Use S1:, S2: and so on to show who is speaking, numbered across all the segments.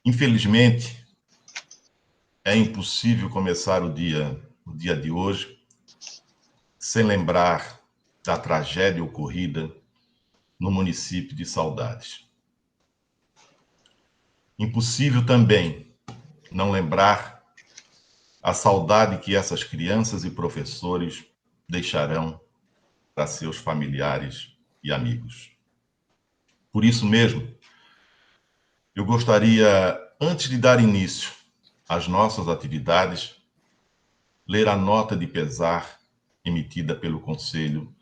S1: Infelizmente, é impossível começar o dia de hoje sem lembrar da tragédia ocorrida no município de Saudades. Impossível também não lembrar a saudade que essas crianças e professores deixarão para seus familiares e amigos. Por isso mesmo, eu gostaria, antes de dar início às nossas atividades, ler a nota de pesar emitida pelo Conselho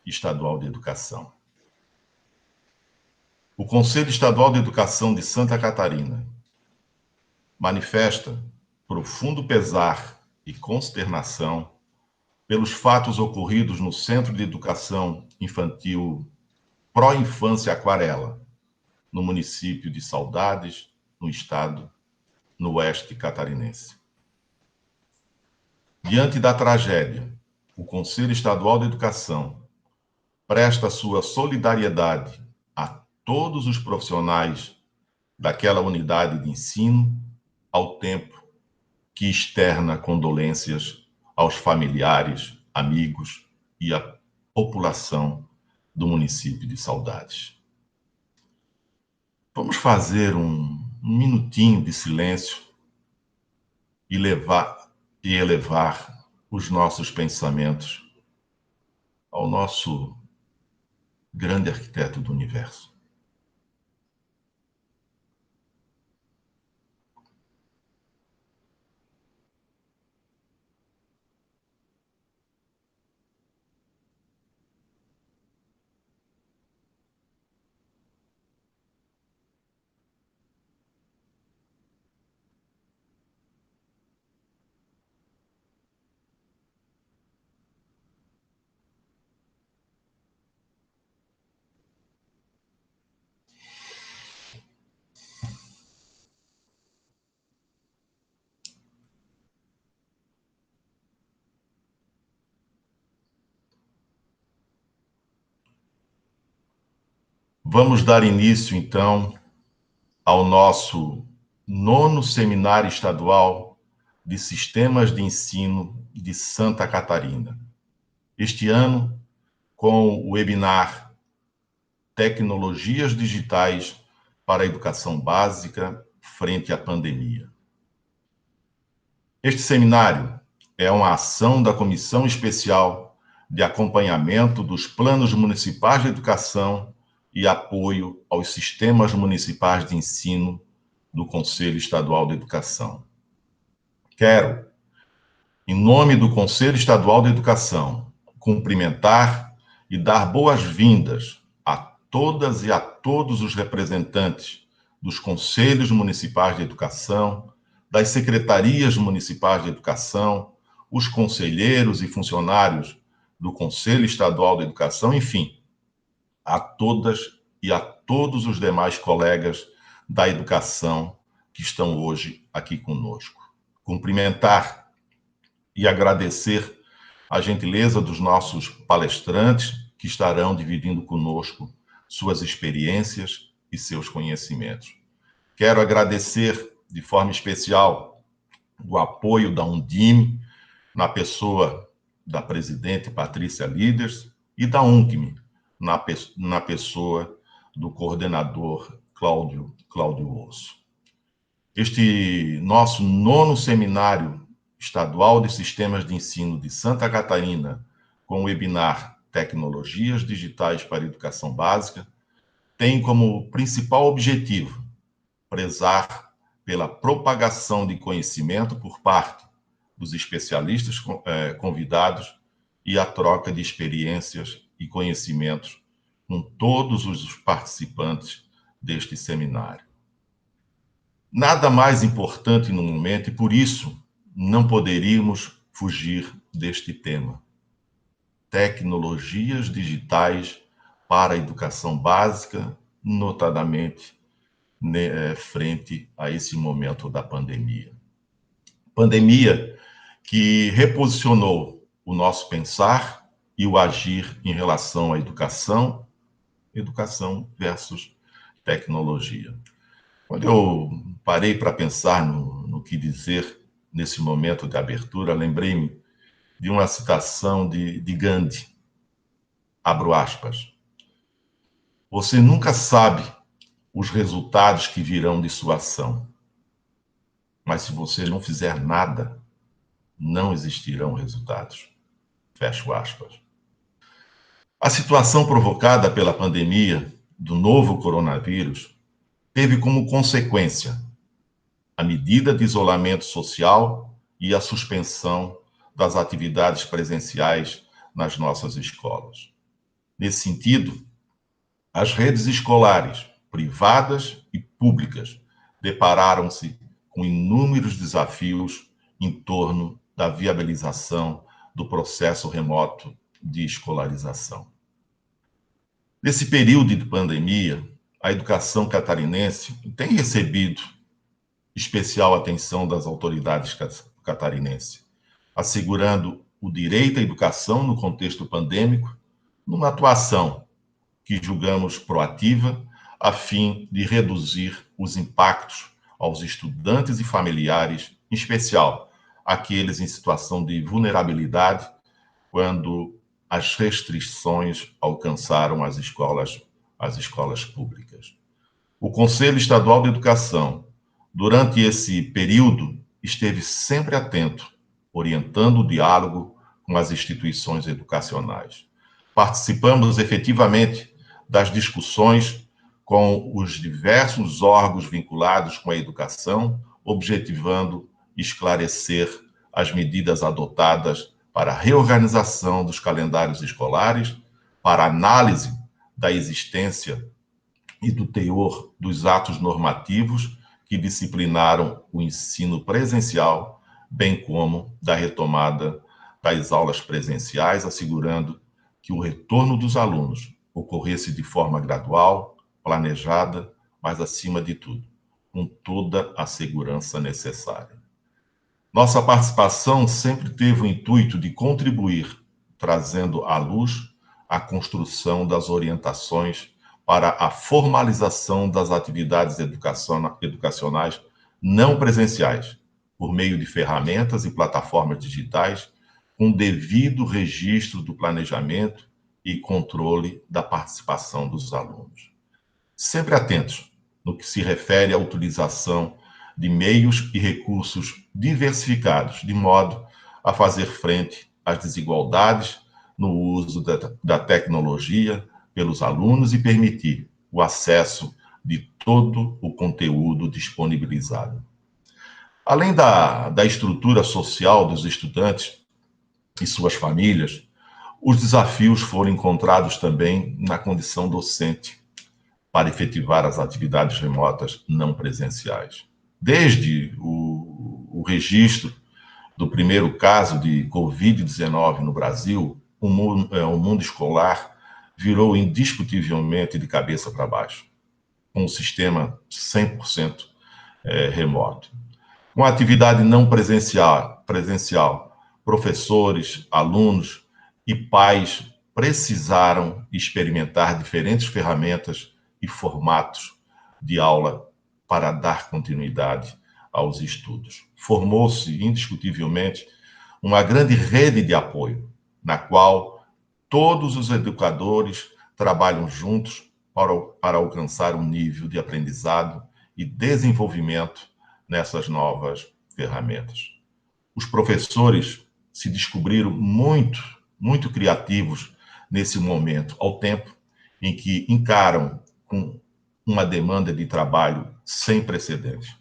S1: Estadual de Educação. O Conselho Estadual de Educação de Santa Catarina manifesta profundo pesar e consternação pelos fatos ocorridos no Centro de Educação Infantil Pró-Infância Aquarela, no município de Saudades, no estado, no oeste catarinense. Diante da tragédia, o Conselho Estadual de Educação presta sua solidariedade a todos os profissionais daquela unidade de ensino, ao tempo que externa condolências aos familiares, amigos e à população do município de Saudades. Vamos fazer um minutinho de silêncio e elevar os nossos pensamentos ao nosso grande arquiteto do universo. Vamos dar início, então, ao nosso 9º Seminário Estadual de Sistemas de Ensino de Santa Catarina. Este ano, com o webinar Tecnologias Digitais para a Educação Básica frente à Pandemia. Este seminário é uma ação da Comissão Especial de Acompanhamento dos Planos Municipais de Educação e Apoio aos Sistemas Municipais de Ensino do Conselho Estadual de Educação. Quero, em nome do Conselho Estadual de Educação, cumprimentar e dar boas-vindas a todas e a todos os representantes dos Conselhos Municipais de Educação, das Secretarias Municipais de Educação, os conselheiros e funcionários do Conselho Estadual de Educação, enfim, a todas e a todos os demais colegas da educação que estão hoje aqui conosco. Cumprimentar e agradecer a gentileza dos nossos palestrantes que estarão dividindo conosco suas experiências e seus conhecimentos. Quero agradecer de forma especial o apoio da Undime, na pessoa da presidente Patrícia Líders, e da UNCME, na pessoa do coordenador Cláudio Osso. Este nosso 9º Seminário Estadual de Sistemas de Ensino de Santa Catarina, com o webinar Tecnologias Digitais para a Educação Básica, tem como principal objetivo prezar pela propagação de conhecimento por parte dos especialistas convidados e a troca de experiências e conhecimentos com todos os participantes deste seminário. Nada mais importante no momento e, por isso, não poderíamos fugir deste tema. Tecnologias digitais para a educação básica, notadamente frente a esse momento da pandemia. Pandemia que reposicionou o nosso pensar e o agir em relação à educação versus tecnologia. Quando eu parei para pensar no que dizer nesse momento de abertura, lembrei-me de uma citação de Gandhi, abro aspas. Você nunca sabe os resultados que virão de sua ação, mas se você não fizer nada, não existirão resultados. Fecho aspas. A situação provocada pela pandemia do novo coronavírus teve como consequência a medida de isolamento social e a suspensão das atividades presenciais nas nossas escolas. Nesse sentido, as redes escolares, privadas e públicas, depararam-se com inúmeros desafios em torno da viabilização do processo remoto de escolarização. Nesse período de pandemia, a educação catarinense tem recebido especial atenção das autoridades catarinenses, assegurando o direito à educação no contexto pandêmico, numa atuação que julgamos proativa, a fim de reduzir os impactos aos estudantes e familiares, em especial aqueles em situação de vulnerabilidade, quando as restrições alcançaram as escolas públicas. O Conselho Estadual de Educação, durante esse período, esteve sempre atento, orientando o diálogo com as instituições educacionais. Participamos efetivamente das discussões com os diversos órgãos vinculados com a educação, objetivando esclarecer as medidas adotadas para a reorganização dos calendários escolares, para análise da existência e do teor dos atos normativos que disciplinaram o ensino presencial, bem como da retomada das aulas presenciais, assegurando que o retorno dos alunos ocorresse de forma gradual, planejada, mas, acima de tudo, com toda a segurança necessária. Nossa participação sempre teve o intuito de contribuir, trazendo à luz a construção das orientações para a formalização das atividades educacionais não presenciais, por meio de ferramentas e plataformas digitais, com devido registro do planejamento e controle da participação dos alunos. Sempre atentos no que se refere à utilização de meios e recursos diversificados, de modo a fazer frente às desigualdades no uso da tecnologia pelos alunos e permitir o acesso de todo o conteúdo disponibilizado. Além da estrutura social dos estudantes e suas famílias, os desafios foram encontrados também na condição docente para efetivar as atividades remotas não presenciais. Desde o registro do primeiro caso de Covid-19 no Brasil, o mundo escolar virou indiscutivelmente de cabeça para baixo, com um sistema 100% remoto. Com a atividade não presencial, professores, alunos e pais precisaram experimentar diferentes ferramentas e formatos de aula para dar continuidade aos estudos. Formou-se, indiscutivelmente, uma grande rede de apoio, na qual todos os educadores trabalham juntos para alcançar um nível de aprendizado e desenvolvimento nessas novas ferramentas. Os professores se descobriram muito criativos nesse momento, ao tempo em que encaram com uma demanda de trabalho sem precedentes.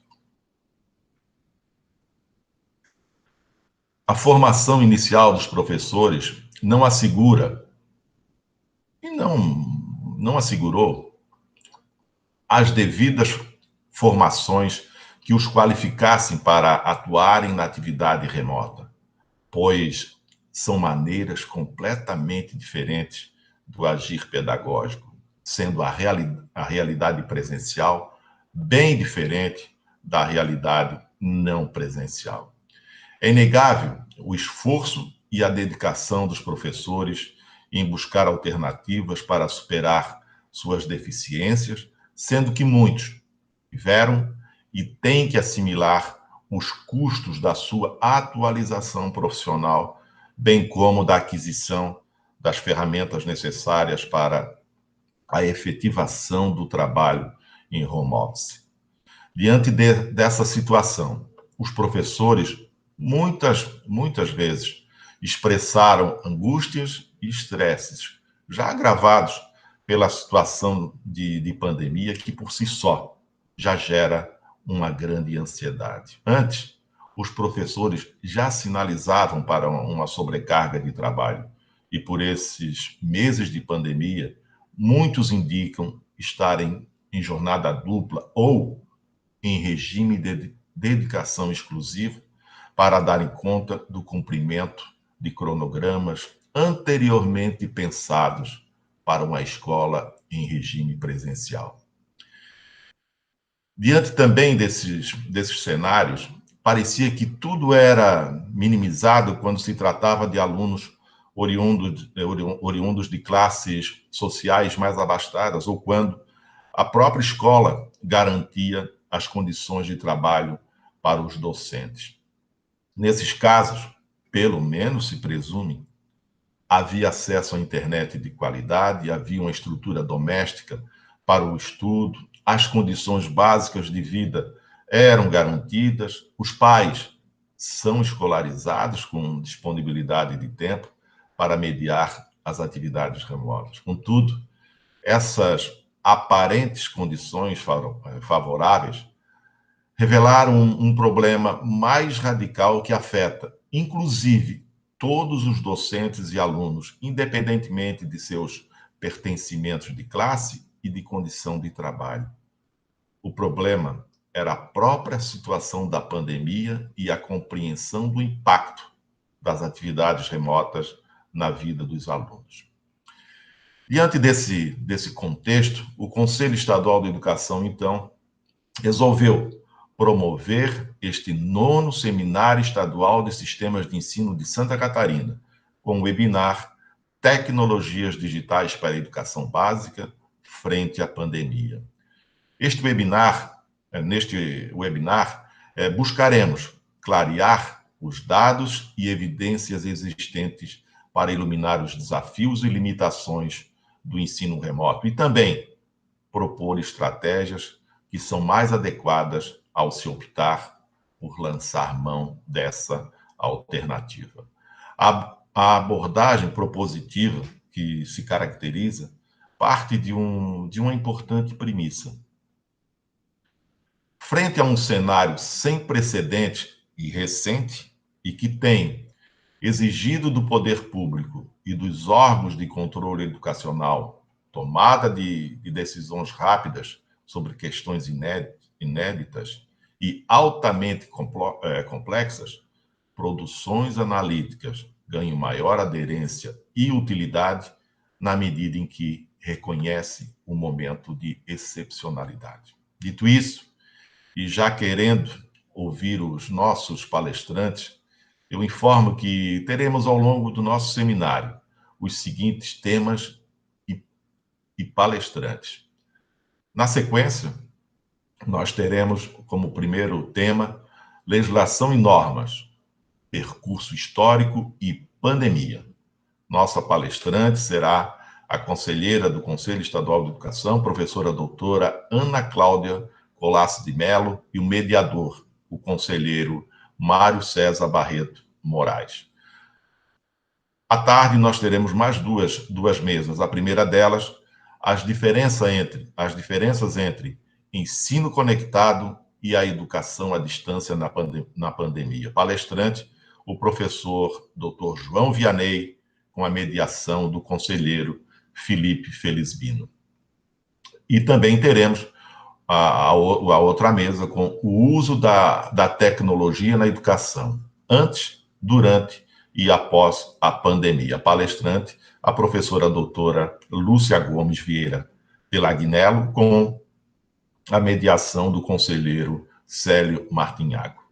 S1: A formação inicial dos professores não assegura e não assegurou as devidas formações que os qualificassem para atuarem na atividade remota, pois são maneiras completamente diferentes do agir pedagógico, sendo a realidade presencial bem diferente da realidade não presencial. É inegável o esforço e a dedicação dos professores em buscar alternativas para superar suas deficiências, sendo que muitos tiveram e tem que assimilar os custos da sua atualização profissional, bem como da aquisição das ferramentas necessárias para a efetivação do trabalho em home office. Diante dessa situação, os professores muitas vezes expressaram angústias e estresses, já agravados pela situação de pandemia, que por si só já gera uma grande ansiedade. Antes, os professores já sinalizavam para uma sobrecarga de trabalho, e por esses meses de pandemia, muitos indicam estarem em jornada dupla ou em regime de dedicação exclusiva para darem conta do cumprimento de cronogramas anteriormente pensados para uma escola em regime presencial. Diante também desses cenários, parecia que tudo era minimizado quando se tratava de alunos oriundos de classes sociais mais abastadas, ou quando a própria escola garantia as condições de trabalho para os docentes. Nesses casos, pelo menos se presume, havia acesso à internet de qualidade, havia uma estrutura doméstica para o estudo, as condições básicas de vida eram garantidas, os pais são escolarizados com disponibilidade de tempo para mediar as atividades remotas. Contudo, essas aparentes condições favoráveis revelaram um problema mais radical que afeta, inclusive, todos os docentes e alunos, independentemente de seus pertencimentos de classe e de condição de trabalho. O problema era a própria situação da pandemia e a compreensão do impacto das atividades remotas na vida dos alunos. Diante desse contexto, o Conselho Estadual de Educação, então, resolveu promover este 9º Seminário Estadual de Sistemas de Ensino de Santa Catarina, com o webinar Tecnologias Digitais para a Educação Básica frente à pandemia. Neste webinar, buscaremos clarear os dados e evidências existentes para iluminar os desafios e limitações do ensino remoto e também propor estratégias que são mais adequadas ao se optar por lançar mão dessa alternativa. A abordagem propositiva que se caracteriza parte de uma importante premissa. Frente a um cenário sem precedente e recente, e que tem exigido do poder público e dos órgãos de controle educacional tomada de decisões rápidas sobre questões inéditas e altamente complexas, produções analíticas ganham maior aderência e utilidade na medida em que reconhece um momento de excepcionalidade. Dito isso, e já querendo ouvir os nossos palestrantes, eu informo que teremos ao longo do nosso seminário os seguintes temas e palestrantes. Na sequência, nós teremos como primeiro tema legislação e normas, percurso histórico e pandemia. Nossa palestrante será a conselheira do Conselho Estadual de Educação, professora doutora Ana Cláudia Colasso de Mello, e o mediador, o conselheiro Mário César Barreto Moraes. À tarde, nós teremos mais duas mesas. A primeira delas, as diferenças entre ensino conectado e a educação à distância na pandemia. Palestrante, o professor Dr. João Vianney, com a mediação do conselheiro Felipe Felisbino. E também teremos a outra mesa com o uso da tecnologia na educação, antes, durante e após a pandemia. Palestrante, a professora doutora Lúcia Gomes Vieira Pelagnello, com a mediação do conselheiro Célio Martinhago.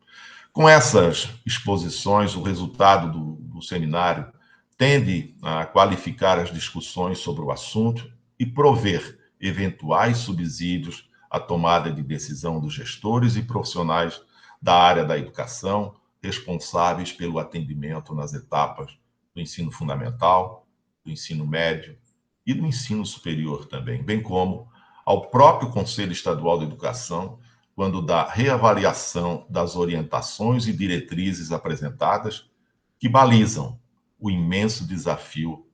S1: Com essas exposições, o resultado do seminário tende a qualificar as discussões sobre o assunto e prover eventuais subsídios a tomada de decisão dos gestores e profissionais da área da educação, responsáveis pelo atendimento nas etapas do ensino fundamental, do ensino médio e do ensino superior também, bem como ao próprio Conselho Estadual de Educação, quando da reavaliação das orientações e diretrizes apresentadas que balizam o imenso desafio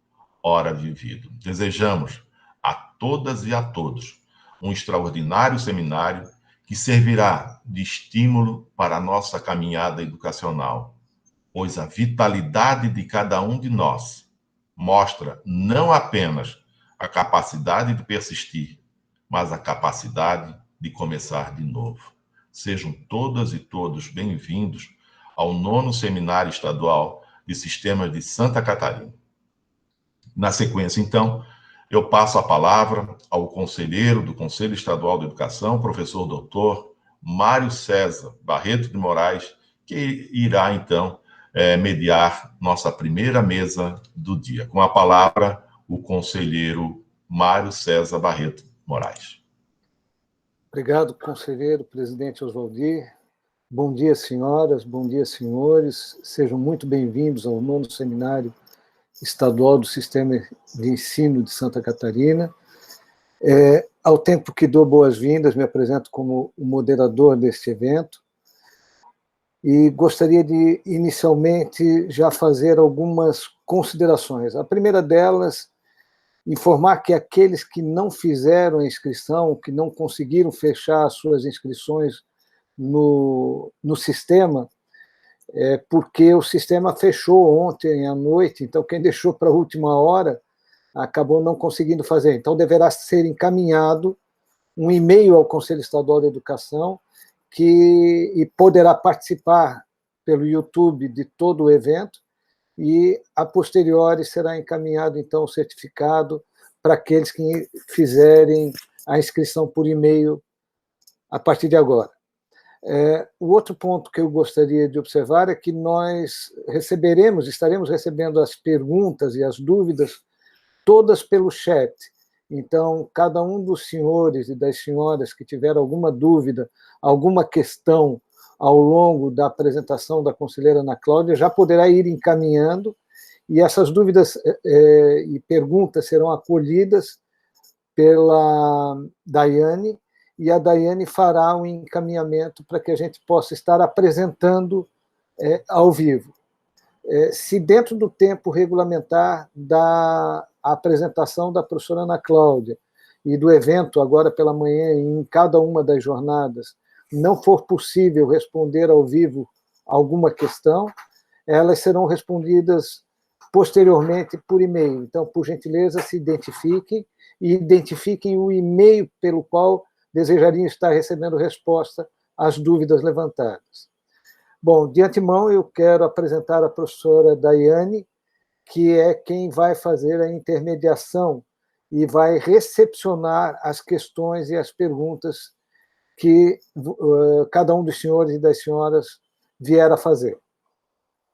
S1: ora vivido. Desejamos a todas e a todos um extraordinário seminário que servirá de estímulo para a nossa caminhada educacional, pois a vitalidade de cada um de nós mostra não apenas a capacidade de persistir, mas a capacidade de começar de novo. Sejam todas e todos bem-vindos ao 9º Seminário Estadual de Sistemas de Santa Catarina. Na sequência, então, eu passo a palavra ao conselheiro do Conselho Estadual de Educação, professor doutor Mário César Barreto de Moraes, que irá, então, mediar nossa primeira mesa do dia. Com a palavra, o conselheiro Mário César Barreto Moraes.
S2: Obrigado, conselheiro, presidente Oswaldir. Bom dia, senhoras, bom dia, senhores. Sejam muito bem-vindos ao 9º Seminário Estadual do Sistema de Ensino de Santa Catarina. Ao tempo que dou boas-vindas, me apresento como o moderador deste evento e gostaria de, inicialmente, já fazer algumas considerações. A primeira delas, informar que aqueles que não fizeram a inscrição, que não conseguiram fechar as suas inscrições no sistema, porque o sistema fechou ontem à noite, então quem deixou para a última hora acabou não conseguindo fazer. Então deverá ser encaminhado um e-mail ao Conselho Estadual de Educação e poderá participar pelo YouTube de todo o evento e, a posteriori, será encaminhado, então, o certificado para aqueles que fizerem a inscrição por e-mail a partir de agora. O outro ponto que eu gostaria de observar é que nós estaremos recebendo as perguntas e as dúvidas todas pelo chat. Então, cada um dos senhores e das senhoras que tiver alguma dúvida, alguma questão ao longo da apresentação da conselheira Ana Cláudia, já poderá ir encaminhando, e essas dúvidas e perguntas serão acolhidas pela Daiane, e a Daiane fará um encaminhamento para que a gente possa estar apresentando ao vivo. Se dentro do tempo regulamentar da apresentação da professora Ana Cláudia e do evento agora pela manhã em cada uma das jornadas não for possível responder ao vivo alguma questão, elas serão respondidas posteriormente por e-mail. Então, por gentileza, se identifiquem e identifiquem o e-mail pelo qual desejariam estar recebendo resposta às dúvidas levantadas. Bom, de antemão, eu quero apresentar a professora Daiane, que é quem vai fazer a intermediação e vai recepcionar as questões e as perguntas que cada um dos senhores e das senhoras vier a fazer.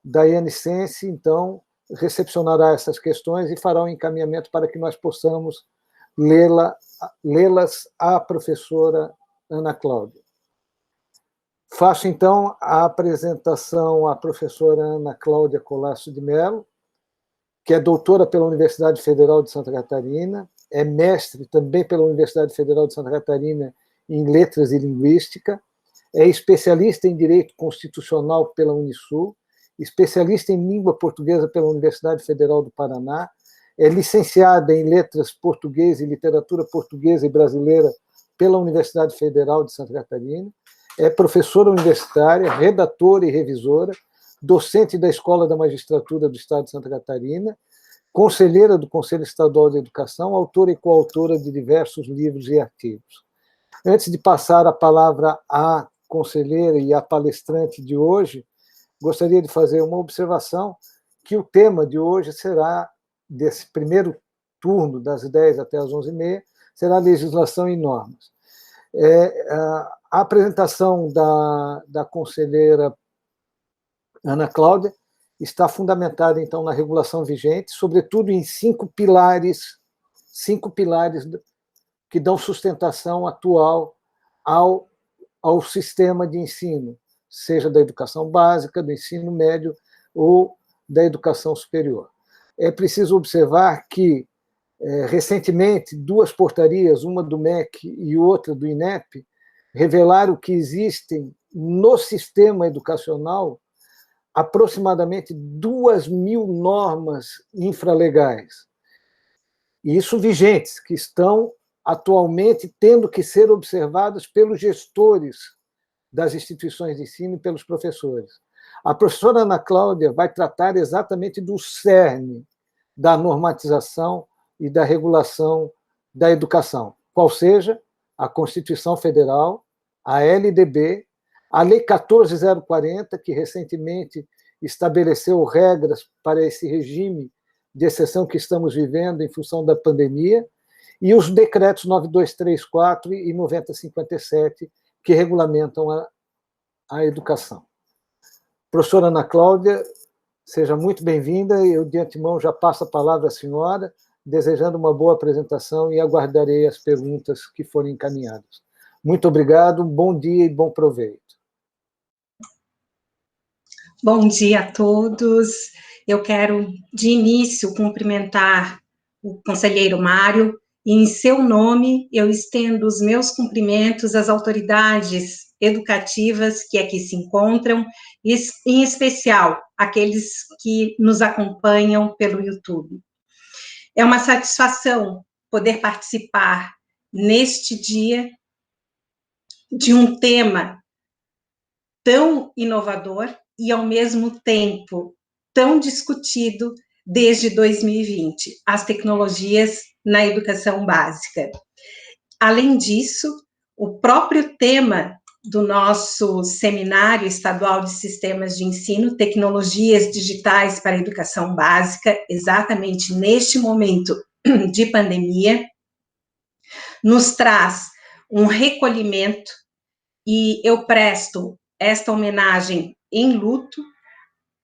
S2: Daiane Sense, então, recepcionará essas questões e fará um encaminhamento para que nós possamos lê-las à professora Ana Cláudia. Faço, então, a apresentação à professora Ana Cláudia Colasso de Mello, que é doutora pela Universidade Federal de Santa Catarina, é mestre também pela Universidade Federal de Santa Catarina em Letras e Linguística, é especialista em Direito Constitucional pela Unisul, especialista em Língua Portuguesa pela Universidade Federal do Paraná, é licenciada em Letras Português e Literatura Portuguesa e Brasileira pela Universidade Federal de Santa Catarina, é professora universitária, redatora e revisora, docente da Escola da Magistratura do Estado de Santa Catarina, conselheira do Conselho Estadual de Educação, autora e coautora de diversos livros e artigos. Antes de passar a palavra à conselheira e à palestrante de hoje, gostaria de fazer uma observação que o tema de hoje será, desse primeiro turno, das 10 até as 11h30, será legislação e normas. A apresentação da conselheira Ana Cláudia está fundamentada, então, na regulação vigente, sobretudo em 5 pilares que dão sustentação atual ao sistema de ensino, seja da educação básica, do ensino médio ou da educação superior. É preciso observar que, recentemente, duas portarias, uma do MEC e outra do INEP, revelaram que existem no sistema educacional aproximadamente 2.000 normas infralegais, e isso vigentes, que estão atualmente tendo que ser observadas pelos gestores das instituições de ensino e pelos professores. A professora Ana Cláudia vai tratar exatamente do cerne da normatização e da regulação da educação, qual seja a Constituição Federal, a LDB, a Lei 14.040, que recentemente estabeleceu regras para esse regime de exceção que estamos vivendo em função da pandemia, e os decretos 9234 e 9057, que regulamentam a educação. Professora Ana Cláudia, seja muito bem-vinda. Eu, de antemão, já passo a palavra à senhora, desejando uma boa apresentação e aguardarei as perguntas que forem encaminhadas. Muito obrigado, bom dia e bom proveito.
S3: Bom dia a todos. Eu quero, de início, cumprimentar o conselheiro Mário, e, em seu nome, eu estendo os meus cumprimentos às autoridades educativas que aqui se encontram, e, em especial, aqueles que nos acompanham pelo YouTube. É uma satisfação poder participar, neste dia, de um tema tão inovador e, ao mesmo tempo, tão discutido desde 2020, as tecnologias na educação básica. Além disso, o próprio tema do nosso Seminário Estadual de Sistemas de Ensino, Tecnologias Digitais para a Educação Básica, exatamente neste momento de pandemia, nos traz um recolhimento, e eu presto esta homenagem em luto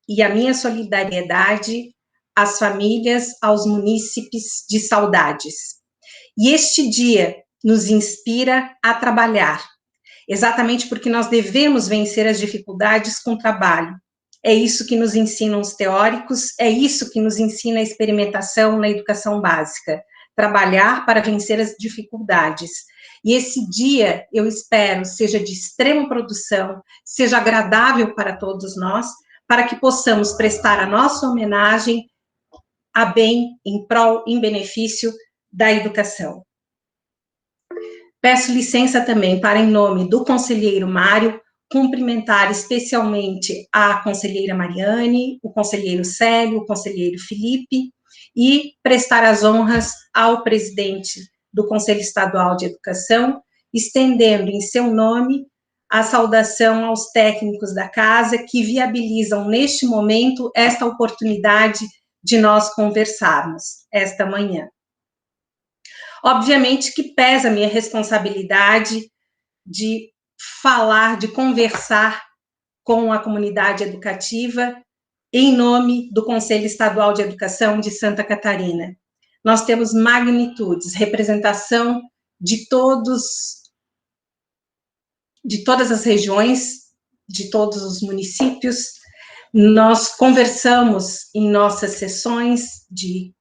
S3: e a minha solidariedade às famílias, aos munícipes de saudades. E este dia nos inspira a trabalhar, exatamente porque nós devemos vencer as dificuldades com trabalho. É isso que nos ensinam os teóricos, é isso que nos ensina a experimentação na educação básica, trabalhar para vencer as dificuldades. E esse dia, eu espero, seja de extrema produção, seja agradável para todos nós, para que possamos prestar a nossa homenagem a bem, em prol, em benefício da educação. Peço licença também para, em nome do conselheiro Mário, cumprimentar especialmente a conselheira Mariane, o conselheiro Célio, o conselheiro Felipe, e prestar as honras ao presidente do Conselho Estadual de Educação, estendendo em seu nome a saudação aos técnicos da casa que viabilizam neste momento esta oportunidade de nós conversarmos esta manhã. Obviamente que pesa a minha responsabilidade de falar, de conversar com a comunidade educativa em nome do Conselho Estadual de Educação de Santa Catarina. Nós temos magnitudes, representação de todas as regiões, de todos os municípios. Nós conversamos em nossas sessões de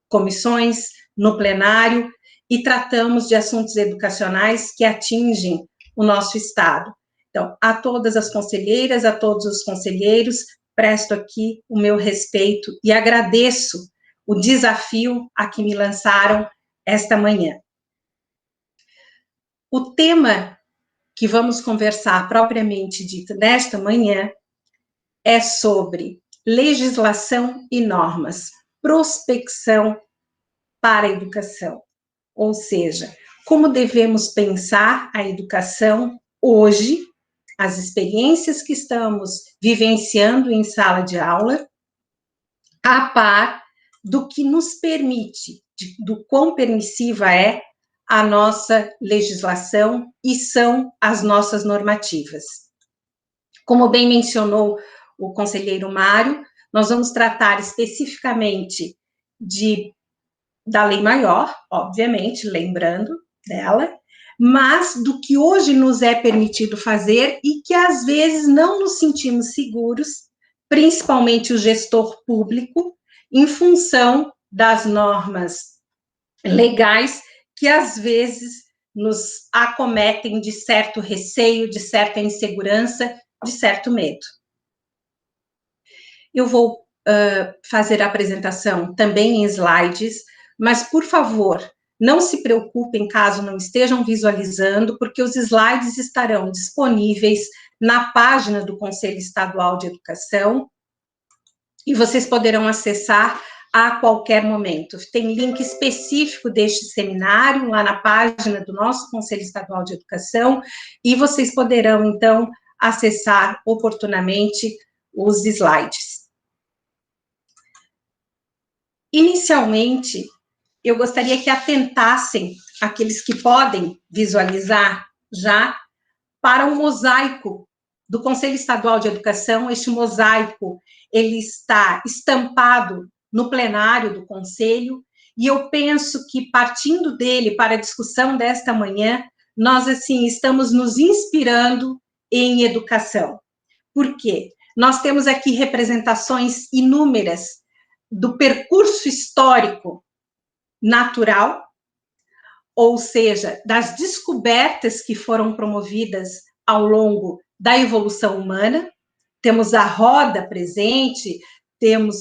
S3: comissões, no plenário, e tratamos de assuntos educacionais que atingem o nosso Estado. Então, a todas as conselheiras, a todos os conselheiros, presto aqui o meu respeito e agradeço o desafio a que me lançaram esta manhã. O tema que vamos conversar propriamente dito nesta manhã é sobre legislação e normas, prospecção para a educação, ou seja, como devemos pensar a educação hoje, as experiências que estamos vivenciando em sala de aula, a par do que nos permite, do quão permissiva é a nossa legislação e são as nossas normativas. Como bem mencionou o conselheiro Mário, nós vamos tratar especificamente da lei maior, obviamente, lembrando dela, mas do que hoje nos é permitido fazer e que às vezes não nos sentimos seguros, principalmente o gestor público, em função das normas legais que às vezes nos acometem de certo receio, de certa insegurança, de certo medo. Eu vou fazer a apresentação também em slides, mas, por favor, não se preocupem caso não estejam visualizando, porque os slides estarão disponíveis na página do Conselho Estadual de Educação e vocês poderão acessar a qualquer momento. Tem link específico deste seminário lá na página do nosso Conselho Estadual de Educação e vocês poderão, então, acessar oportunamente os slides. Inicialmente, eu gostaria que atentassem, aqueles que podem visualizar já, para um mosaico do Conselho Estadual de Educação. Este mosaico, ele está estampado no plenário do Conselho, e eu penso que, partindo dele para a discussão desta manhã, nós, assim, estamos nos inspirando em educação. Por quê? Nós temos aqui representações inúmeras do percurso histórico natural, ou seja, das descobertas que foram promovidas ao longo da evolução humana. Temos a roda presente, temos,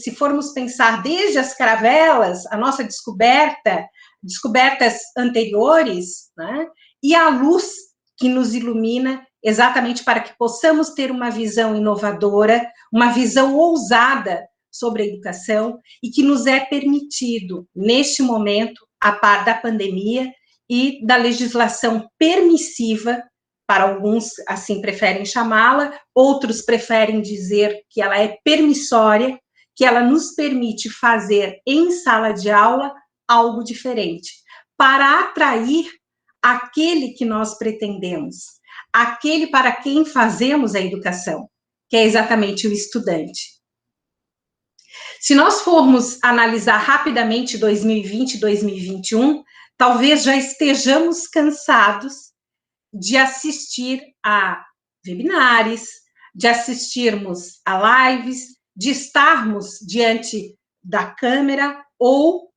S3: se formos pensar desde as caravelas, a nossa descobertas anteriores, né? E a luz que nos ilumina exatamente para que possamos ter uma visão inovadora, uma visão ousada sobre a educação e que nos é permitido, neste momento, a par da pandemia e da legislação permissiva, para alguns assim preferem chamá-la, outros preferem dizer que ela é permissória, que ela nos permite fazer em sala de aula algo diferente, para atrair aquele que nós pretendemos, aquele para quem fazemos a educação, que é exatamente o estudante. Se nós formos analisar rapidamente 2020 e 2021, talvez já estejamos cansados de assistir a webinars, de assistirmos a lives, de estarmos diante da câmera ou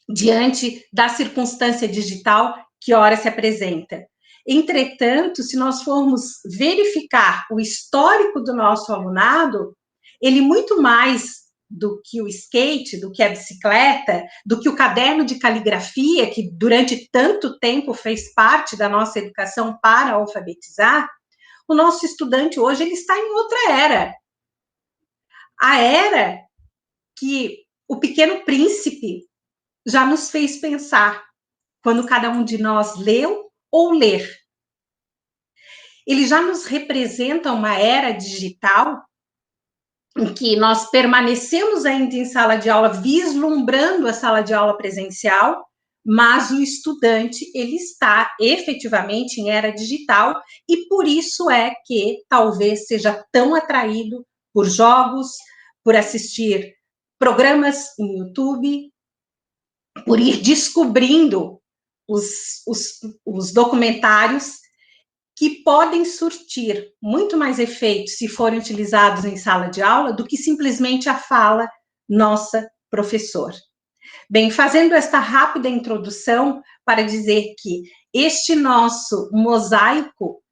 S3: diante da circunstância digital que ora se apresenta. Entretanto, se nós formos verificar o histórico do nosso alunado, ele muito mais do que o skate, do que a bicicleta, do que o caderno de caligrafia, que durante tanto tempo fez parte da nossa educação para alfabetizar, o nosso estudante hoje ele está em outra era. A era que o Pequeno Príncipe já nos fez pensar, quando cada um de nós leu ou ler. Ele já nos representa uma era digital em que nós permanecemos ainda em sala de aula, vislumbrando a sala de aula presencial, mas o estudante, ele está efetivamente em era digital, e por isso é que talvez seja tão atraído por jogos, por assistir programas em YouTube, por ir descobrindo os documentários que podem surtir muito mais efeito se forem utilizados em sala de aula do que simplesmente a fala nossa, professor. Bem, fazendo esta rápida introdução para dizer que este nosso mosaico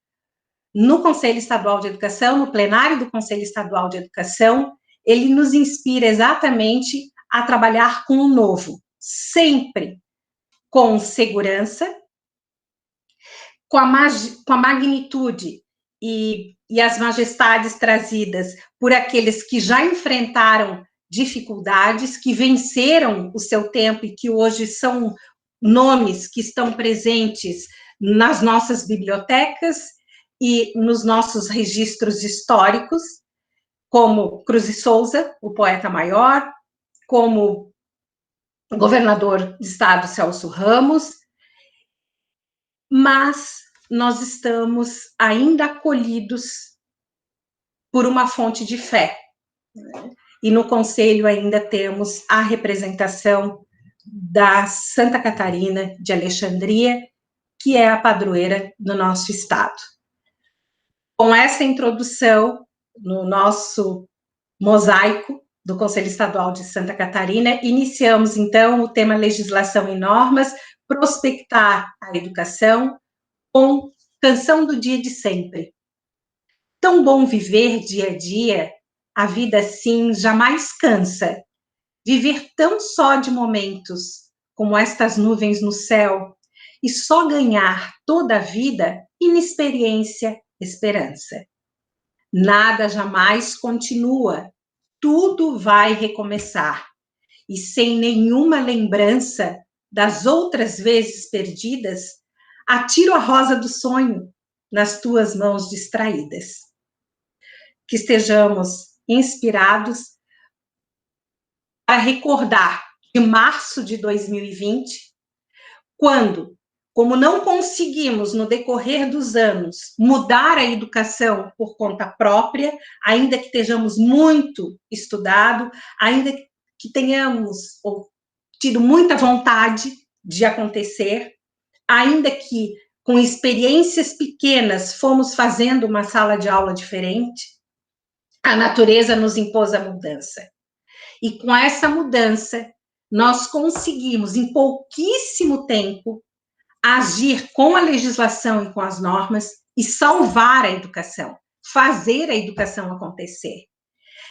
S3: no Conselho Estadual de Educação, no plenário do Conselho Estadual de Educação, ele nos inspira exatamente a trabalhar com o novo, sempre com segurança, com a magnitude e as majestades trazidas por aqueles que já enfrentaram dificuldades, que venceram o seu tempo e que hoje são nomes que estão presentes nas nossas bibliotecas e nos nossos registros históricos, como Cruz e Souza, o poeta maior, como o governador de estado Celso Ramos, mas nós estamos ainda acolhidos por uma fonte de fé. E no Conselho ainda temos a representação da Santa Catarina de Alexandria, que é a padroeira do nosso Estado. Com essa introdução no nosso mosaico do Conselho Estadual de Santa Catarina, iniciamos, então, o tema legislação e normas, prospectar a educação, com Canção do Dia de Sempre. Tão bom viver dia a dia, a vida assim jamais cansa. Viver tão só de momentos, como estas nuvens no céu, e só ganhar toda a vida inexperiência, esperança. Nada jamais continua, tudo vai recomeçar, e sem nenhuma lembrança das outras vezes perdidas, atiro a rosa do sonho nas tuas mãos distraídas. Que estejamos inspirados para recordar de março de 2020, quando, como não conseguimos, no decorrer dos anos, mudar a educação por conta própria, ainda que estejamos muito estudado, ainda que tenhamos tido muita vontade de acontecer, ainda que com experiências pequenas fomos fazendo uma sala de aula diferente, a natureza nos impôs a mudança. E com essa mudança, nós conseguimos, em pouquíssimo tempo, agir com a legislação e com as normas e salvar a educação, fazer a educação acontecer.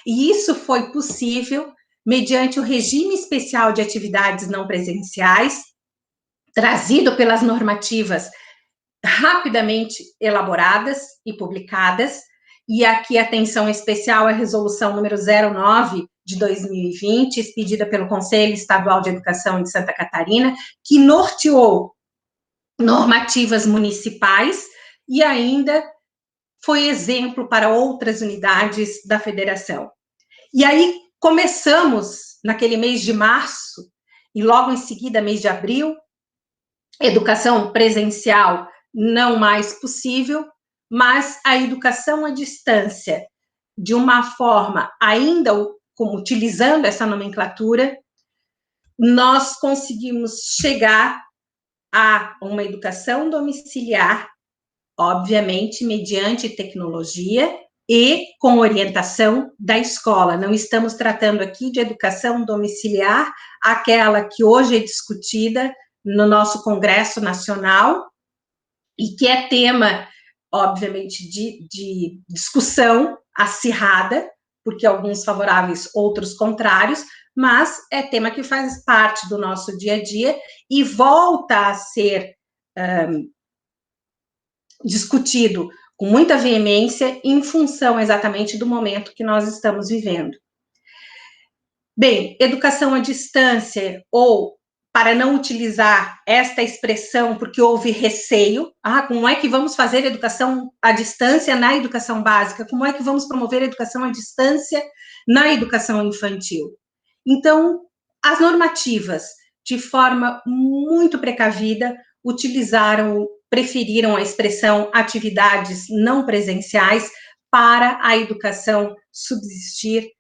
S3: E isso foi possível mediante o regime especial de atividades não presenciais, trazido pelas normativas rapidamente elaboradas e publicadas, e aqui atenção especial à resolução número 09 de 2020, expedida pelo Conselho Estadual de Educação de Santa Catarina, que norteou normativas municipais e ainda foi exemplo para outras unidades da federação. E aí começamos, naquele mês de março, e logo em seguida, mês de abril, educação presencial não mais possível, mas a educação à distância, de uma forma ainda como utilizando essa nomenclatura, nós conseguimos chegar a uma educação domiciliar, obviamente, mediante tecnologia e com orientação da escola. Não estamos tratando aqui de educação domiciliar, aquela que hoje é discutida no nosso Congresso Nacional e que é tema, obviamente, de discussão acirrada, porque alguns favoráveis, outros contrários, mas é tema que faz parte do nosso dia a dia e volta a ser discutido com muita veemência em função exatamente do momento que nós estamos vivendo. Bem, educação à distância, ou para não utilizar esta expressão porque houve receio, como é que vamos fazer educação à distância na educação básica? Como é que vamos promover a educação à distância na educação infantil? Então, as normativas, de forma muito precavida, preferiram a expressão atividades não presenciais para a educação subsistir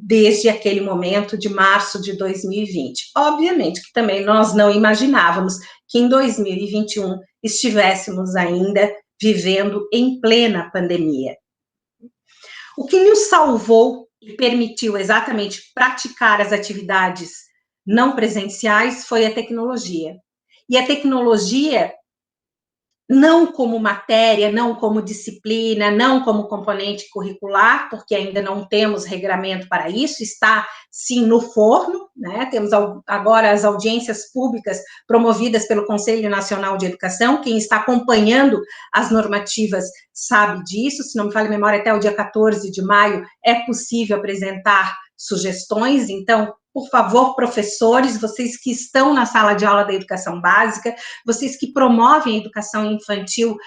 S3: desde aquele momento de março de 2020. Obviamente que também nós não imaginávamos que em 2021 estivéssemos ainda vivendo em plena pandemia. O que nos salvou e permitiu exatamente praticar as atividades não presenciais foi a tecnologia. E a tecnologia, não como matéria, não como disciplina, não como componente curricular, porque ainda não temos regramento para isso, está sim no forno, né? Temos agora as audiências públicas promovidas pelo Conselho Nacional de Educação, quem está acompanhando as normativas sabe disso, se não me falha a memória, até o dia 14 de maio é possível apresentar sugestões, então, por favor, professores, vocês que estão na sala de aula da educação básica, vocês que promovem a educação infantil,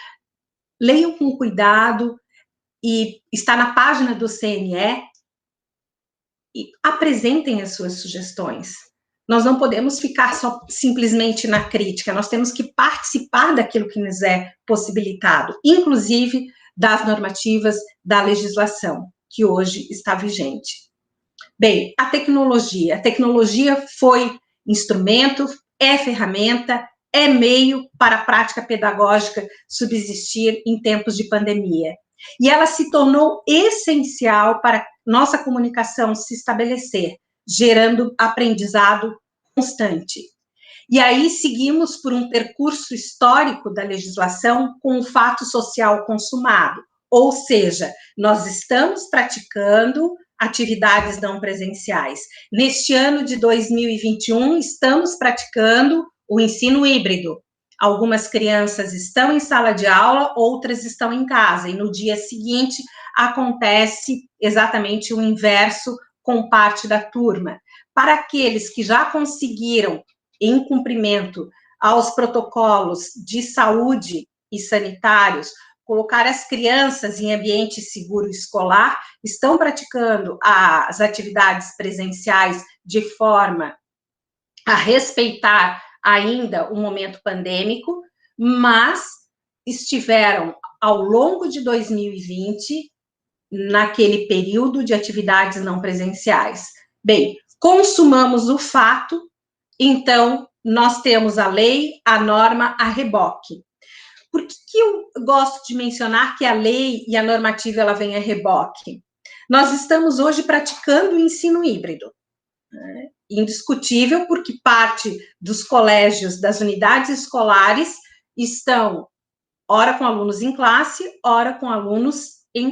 S3: leiam com cuidado, e está na página do CNE, e apresentem as suas sugestões. Nós não podemos ficar só simplesmente na crítica, nós temos que participar daquilo que nos é possibilitado, inclusive das normativas da legislação, que hoje está vigente. Bem, a tecnologia foi instrumento, é ferramenta, é meio para a prática pedagógica subsistir em tempos de pandemia. E ela se tornou essencial para nossa comunicação se estabelecer, gerando aprendizado constante. E aí seguimos por um percurso histórico da legislação com o fato social consumado, ou seja, nós estamos praticando atividades não presenciais. Neste ano de 2021, estamos praticando o ensino híbrido. Algumas crianças estão em sala de aula, outras estão em casa, e no dia seguinte acontece exatamente o inverso com parte da turma. Para aqueles que já conseguiram, em cumprimento aos protocolos de saúde e sanitários, colocar as crianças em ambiente seguro escolar, estão praticando as atividades presenciais de forma a respeitar ainda o momento pandêmico, mas estiveram ao longo de 2020 naquele período de atividades não presenciais. Bem, consumamos o fato, então nós temos a lei, a norma, a reboque. Por que eu gosto de mencionar que a lei e a normativa ela vem a reboque? Nós estamos hoje praticando o ensino híbrido, né? Indiscutível, porque parte dos colégios, das unidades escolares, estão ora com alunos em classe, ora com alunos em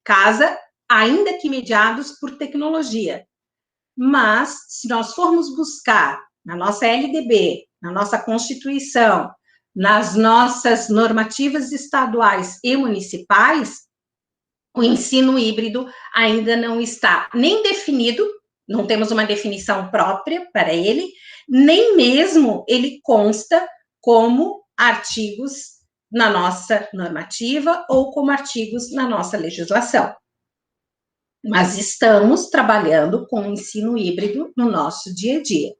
S3: casa, ainda que mediados por tecnologia. Mas, se nós formos buscar na nossa LDB, na nossa Constituição, nas nossas normativas estaduais e municipais, o ensino híbrido ainda não está nem definido, não temos uma definição própria para ele, nem mesmo ele consta como artigos na nossa normativa ou como artigos na nossa legislação. Mas estamos trabalhando com o ensino híbrido no nosso dia a dia.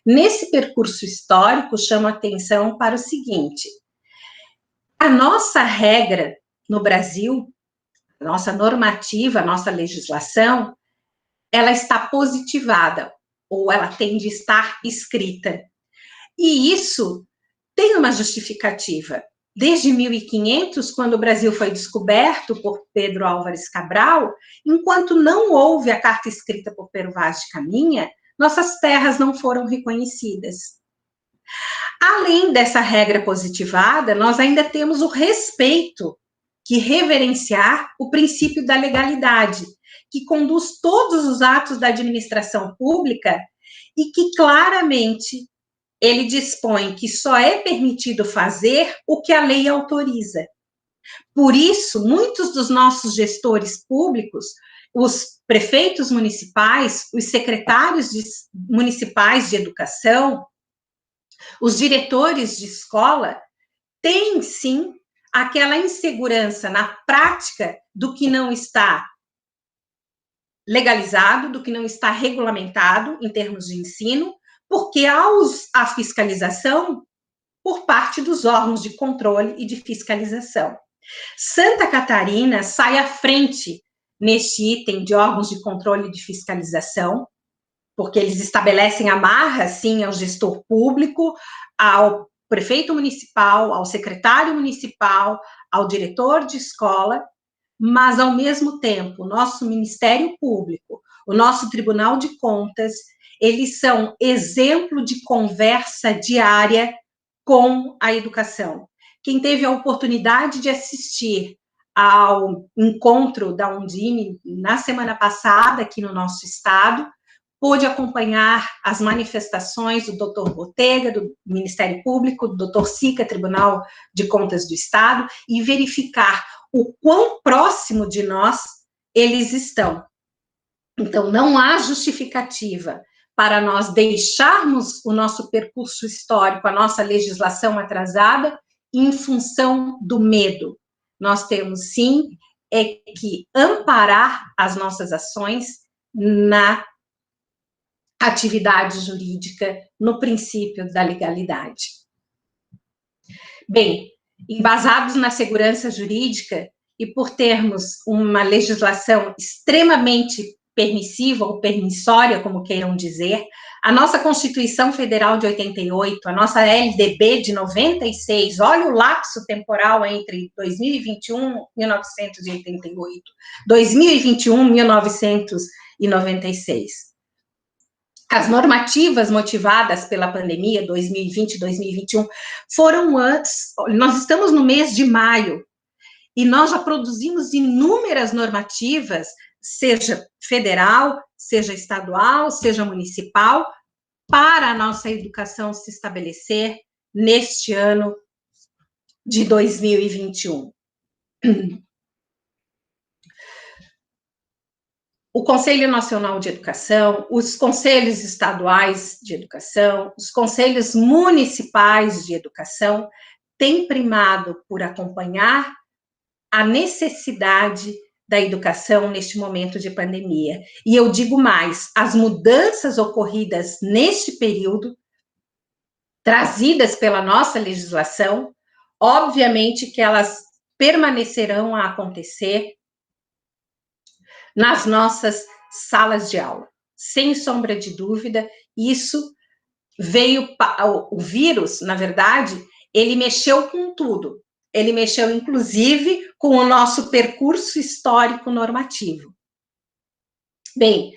S3: Nesse percurso histórico, chamo a atenção para o seguinte: a nossa regra no Brasil, a nossa normativa, a nossa legislação, ela está positivada, ou ela tem de estar escrita. E isso tem uma justificativa. Desde 1500, quando o Brasil foi descoberto por Pedro Álvares Cabral, enquanto não houve a carta escrita por Pero Vaz de Caminha, nossas terras não foram reconhecidas. Além dessa regra positivada, nós ainda temos o respeito, que reverenciar o princípio da legalidade, que conduz todos os atos da administração pública e que claramente ele dispõe que só é permitido fazer o que a lei autoriza. Por isso, muitos dos nossos gestores públicos, os prefeitos municipais, os secretários municipais de educação, os diretores de escola, têm, sim, aquela insegurança na prática do que não está legalizado, do que não está regulamentado em termos de ensino, porque a fiscalização por parte dos órgãos de controle e de fiscalização. Santa Catarina sai à frente neste item de órgãos de controle e de fiscalização, porque eles estabelecem amarra, sim, ao gestor público, ao prefeito municipal, ao secretário municipal, ao diretor de escola, mas, ao mesmo tempo, o nosso Ministério Público, o nosso Tribunal de Contas, eles são exemplo de conversa diária com a educação. Quem teve a oportunidade de assistir ao encontro da Undime na semana passada, aqui no nosso estado, pôde acompanhar as manifestações do Dr. Botega, do Ministério Público, do Dr. Sica, Tribunal de Contas do Estado, e verificar o quão próximo de nós eles estão. Então, não há justificativa para nós deixarmos o nosso percurso histórico, a nossa legislação atrasada, em função do medo. Nós temos, sim, que amparar as nossas ações na atividade jurídica, no princípio da legalidade. Bem, embasados na segurança jurídica e por termos uma legislação extremamente permissiva ou permissória, como queiram dizer, a nossa Constituição Federal de 88, a nossa LDB de 96, olha o lapso temporal entre 2021, 1988, 2021, 1996. As normativas motivadas pela pandemia 2020, 2021 foram antes, nós estamos no mês de maio, e nós já produzimos inúmeras normativas, seja federal, seja estadual, seja municipal, para a nossa educação se estabelecer neste ano de 2021. O Conselho Nacional de Educação, os conselhos estaduais de educação, os conselhos municipais de educação têm primado por acompanhar a necessidade da educação neste momento de pandemia. E eu digo mais, as mudanças ocorridas neste período, trazidas pela nossa legislação, obviamente que elas permanecerão a acontecer nas nossas salas de aula. Sem sombra de dúvida, isso veio, o vírus, na verdade, ele mexeu com tudo. Ele mexeu, inclusive, com o nosso percurso histórico normativo. Bem,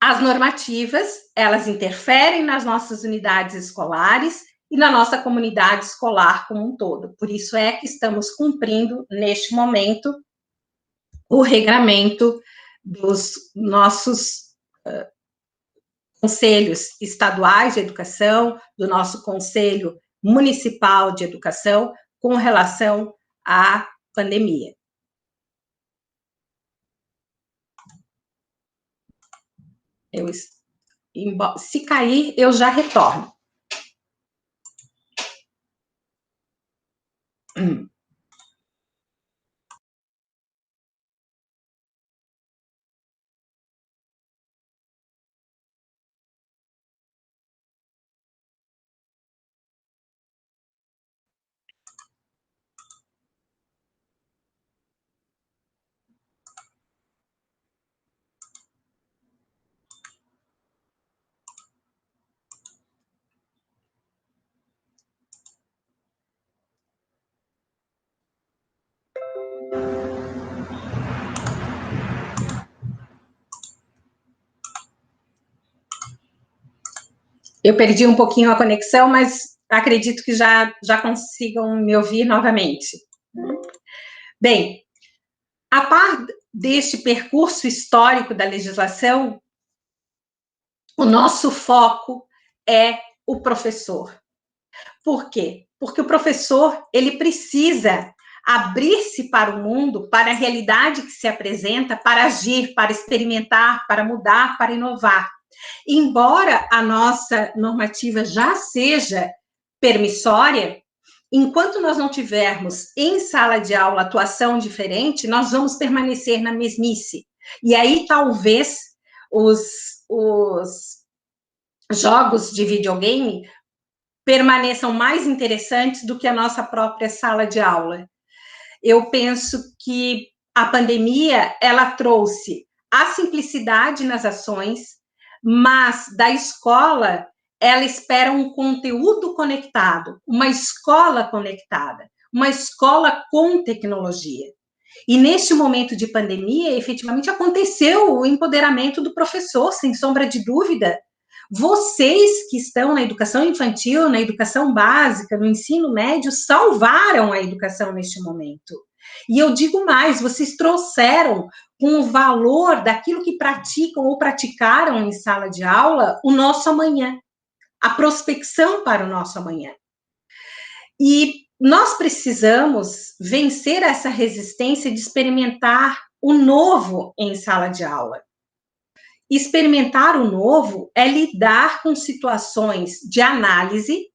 S3: as normativas, elas interferem nas nossas unidades escolares e na nossa comunidade escolar como um todo. Por isso é que estamos cumprindo, neste momento, o regramento dos nossos conselhos estaduais de educação, do nosso Conselho Municipal de Educação, com relação à pandemia. Se cair, eu já retorno. Eu perdi um pouquinho a conexão, mas acredito que já consigam me ouvir novamente. Bem, a par deste percurso histórico da legislação, o nosso foco é o professor. Por quê? Porque o professor, ele precisa abrir-se para o mundo, para a realidade que se apresenta, para agir, para experimentar, para mudar, para inovar. Embora a nossa normativa já seja permissória, enquanto nós não tivermos em sala de aula atuação diferente, nós vamos permanecer na mesmice. E aí, talvez, os jogos de videogame permaneçam mais interessantes do que a nossa própria sala de aula. Eu penso que a pandemia, ela trouxe a simplicidade nas ações, mas da escola, ela espera um conteúdo conectado, uma escola conectada, uma escola com tecnologia. E neste momento de pandemia, efetivamente aconteceu o empoderamento do professor, sem sombra de dúvida. Vocês que estão na educação infantil, na educação básica, no ensino médio, salvaram a educação neste momento. E eu digo mais, vocês trouxeram com o valor daquilo que praticam ou praticaram em sala de aula, o nosso amanhã, a prospecção para o nosso amanhã. E nós precisamos vencer essa resistência de experimentar o novo em sala de aula. Experimentar o novo é lidar com situações de análise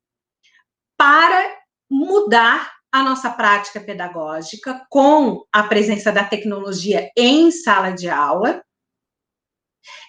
S3: para mudar a nossa prática pedagógica com a presença da tecnologia em sala de aula.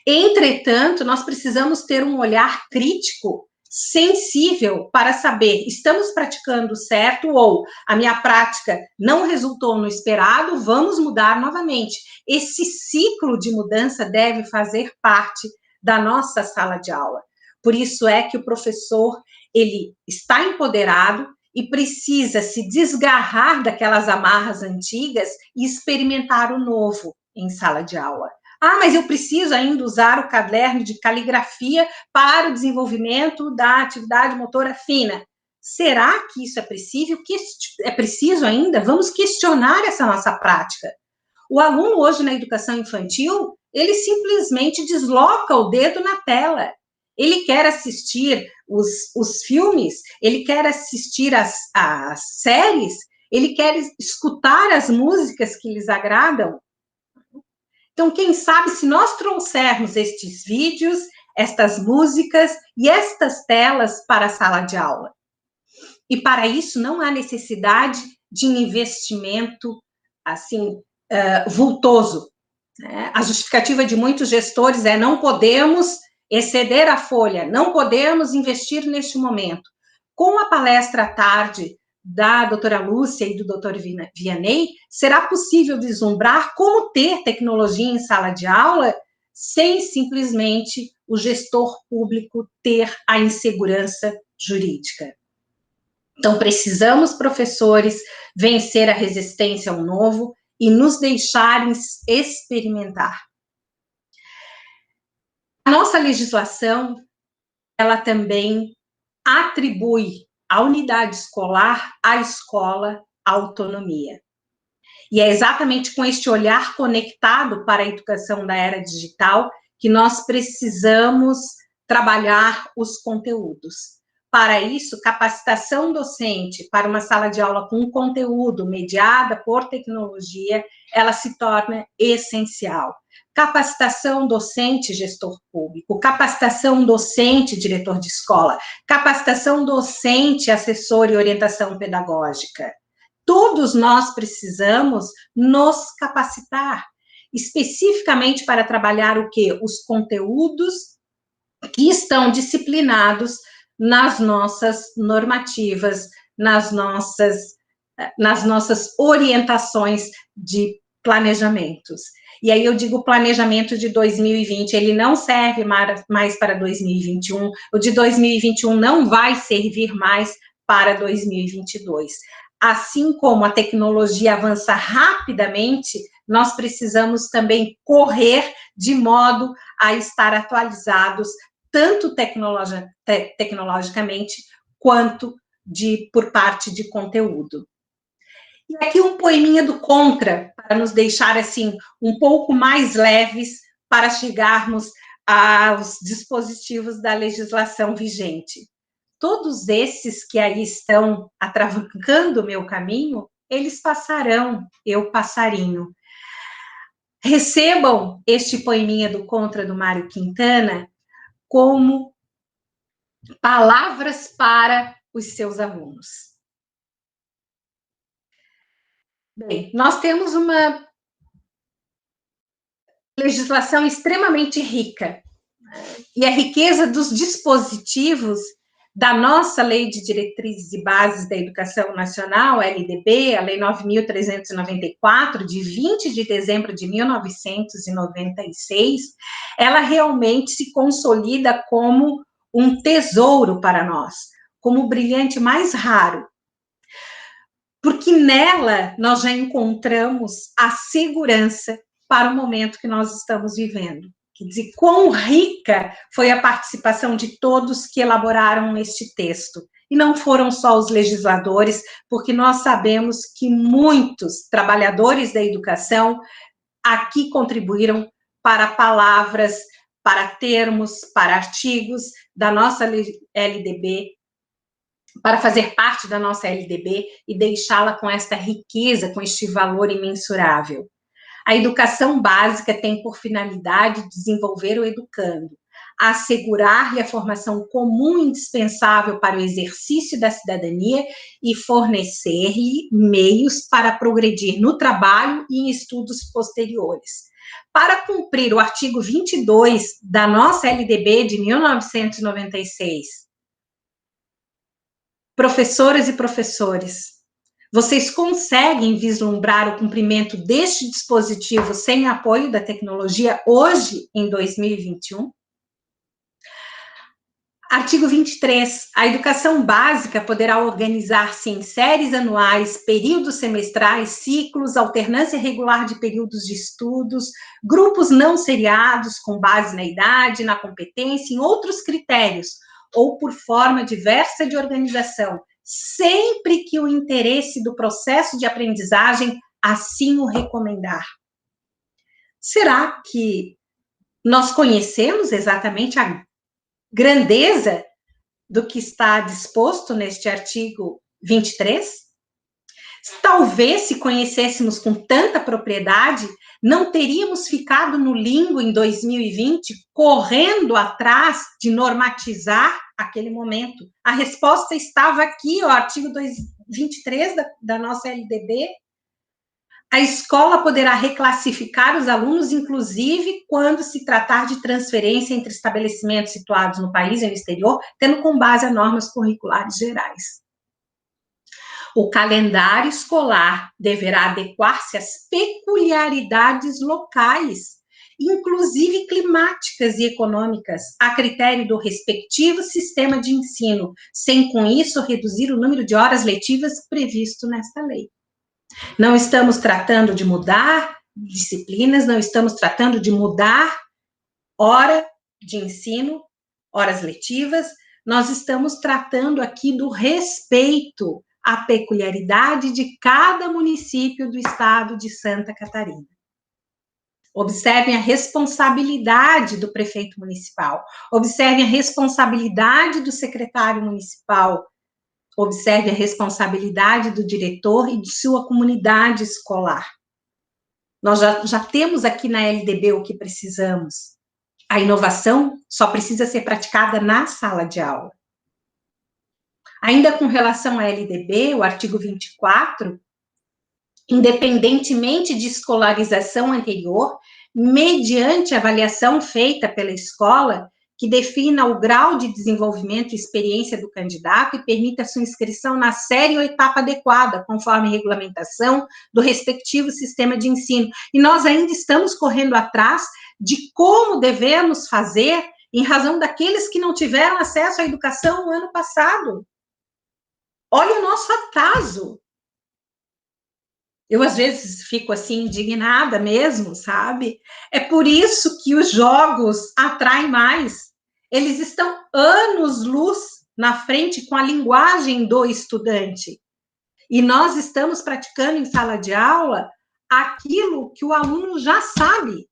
S3: Entretanto, nós precisamos ter um olhar crítico sensível para saber, estamos praticando certo ou a minha prática não resultou no esperado, vamos mudar novamente. Esse ciclo de mudança deve fazer parte da nossa sala de aula. Por isso é que o professor, ele está empoderado e precisa se desgarrar daquelas amarras antigas e experimentar o novo em sala de aula. Ah, mas eu preciso ainda usar o caderno de caligrafia para o desenvolvimento da atividade motora fina. Será que isso é possível? Que é preciso ainda? Vamos questionar essa nossa prática. O aluno hoje na educação infantil, ele simplesmente desloca o dedo na tela. Ele quer assistir os filmes, ele quer assistir as séries, ele quer escutar as músicas que lhes agradam. Então, quem sabe, se nós trouxermos estes vídeos, estas músicas e estas telas para a sala de aula. E para isso não há necessidade de um investimento, assim, vultoso. Né? A justificativa de muitos gestores é: não podemos exceder a folha, não podemos investir neste momento. Com a palestra à tarde da doutora Lúcia e do doutor Vianney, será possível vislumbrar como ter tecnologia em sala de aula sem simplesmente o gestor público ter a insegurança jurídica. Então, precisamos, professores, vencer a resistência ao novo e nos deixarem experimentar. A nossa legislação, ela também atribui à unidade escolar, à escola, autonomia. E é exatamente com este olhar conectado para a educação da era digital que nós precisamos trabalhar os conteúdos. Para isso, capacitação docente para uma sala de aula com conteúdo mediada por tecnologia, ela se torna essencial. Capacitação docente, gestor público, capacitação docente, diretor de escola, capacitação docente, assessor e orientação pedagógica. Todos nós precisamos nos capacitar, especificamente para trabalhar o quê? Os conteúdos que estão disciplinados nas nossas normativas, nas nossas orientações de planejamentos. E aí eu digo planejamento de 2020, ele não serve mais para 2021, o de 2021 não vai servir mais para 2022. Assim como a tecnologia avança rapidamente, nós precisamos também correr de modo a estar atualizados, tanto tecnologicamente, quanto por parte de conteúdo. E aqui um poeminha do Contra, para nos deixar, assim, um pouco mais leves, para chegarmos aos dispositivos da legislação vigente. Todos esses que aí estão atravancando o meu caminho, eles passarão, eu passarinho. Recebam este poeminha do Contra do Mário Quintana como palavras para os seus alunos. Bem, nós temos uma legislação extremamente rica, e a riqueza dos dispositivos da nossa Lei de Diretrizes e Bases da Educação Nacional, LDB, a Lei 9.394, de 20 de dezembro de 1996, ela realmente se consolida como um tesouro para nós, como o brilhante mais raro, porque nela nós já encontramos a segurança para o momento que nós estamos vivendo. Quer dizer, quão rica foi a participação de todos que elaboraram este texto. E não foram só os legisladores, porque nós sabemos que muitos trabalhadores da educação aqui contribuíram para palavras, para termos, para artigos da nossa LDB, para fazer parte da nossa LDB e deixá-la com esta riqueza, com este valor imensurável. A educação básica tem por finalidade desenvolver o educando, assegurar-lhe a formação comum indispensável para o exercício da cidadania e fornecer-lhe meios para progredir no trabalho e em estudos posteriores. Para cumprir o artigo 22 da nossa LDB de 1996, Professoras e professores, vocês conseguem vislumbrar o cumprimento deste dispositivo sem apoio da tecnologia hoje, em 2021? Artigo 23. A educação básica poderá organizar-se em séries anuais, períodos semestrais, ciclos, alternância regular de períodos de estudos, grupos não seriados com base na idade, na competência, em outros critérios, ou por forma diversa de organização, sempre que o interesse do processo de aprendizagem assim o recomendar. Será que nós conhecemos exatamente a grandeza do que está disposto neste artigo 23? Talvez, se conhecêssemos com tanta propriedade, não teríamos ficado no limbo em 2020, correndo atrás de normatizar aquele momento. A resposta estava aqui, o artigo 23 da nossa LDB. A escola poderá reclassificar os alunos, inclusive quando se tratar de transferência entre estabelecimentos situados no país e no exterior, tendo como base as normas curriculares gerais. O calendário escolar deverá adequar-se às peculiaridades locais, inclusive climáticas e econômicas, a critério do respectivo sistema de ensino, sem com isso reduzir o número de horas letivas previsto nesta lei. Não estamos tratando de mudar disciplinas, não estamos tratando de mudar hora de ensino, horas letivas, nós estamos tratando aqui do respeito à peculiaridade de cada município do estado de Santa Catarina. Observem a responsabilidade do prefeito municipal, observem a responsabilidade do secretário municipal, observe a responsabilidade do diretor e de sua comunidade escolar. Nós já temos aqui na LDB o que precisamos. A inovação só precisa ser praticada na sala de aula. Ainda com relação à LDB, o artigo 24, independentemente de escolarização anterior, mediante avaliação feita pela escola, que defina o grau de desenvolvimento e experiência do candidato e permita a sua inscrição na série ou etapa adequada, conforme regulamentação do respectivo sistema de ensino. E nós ainda estamos correndo atrás de como devemos fazer em razão daqueles que não tiveram acesso à educação no ano passado. Olha o nosso atraso. Eu, às vezes, fico, assim, indignada mesmo, sabe? É por isso que os jogos atraem mais. Eles estão anos-luz na frente com a linguagem do estudante. E nós estamos praticando em sala de aula aquilo que o aluno já sabe.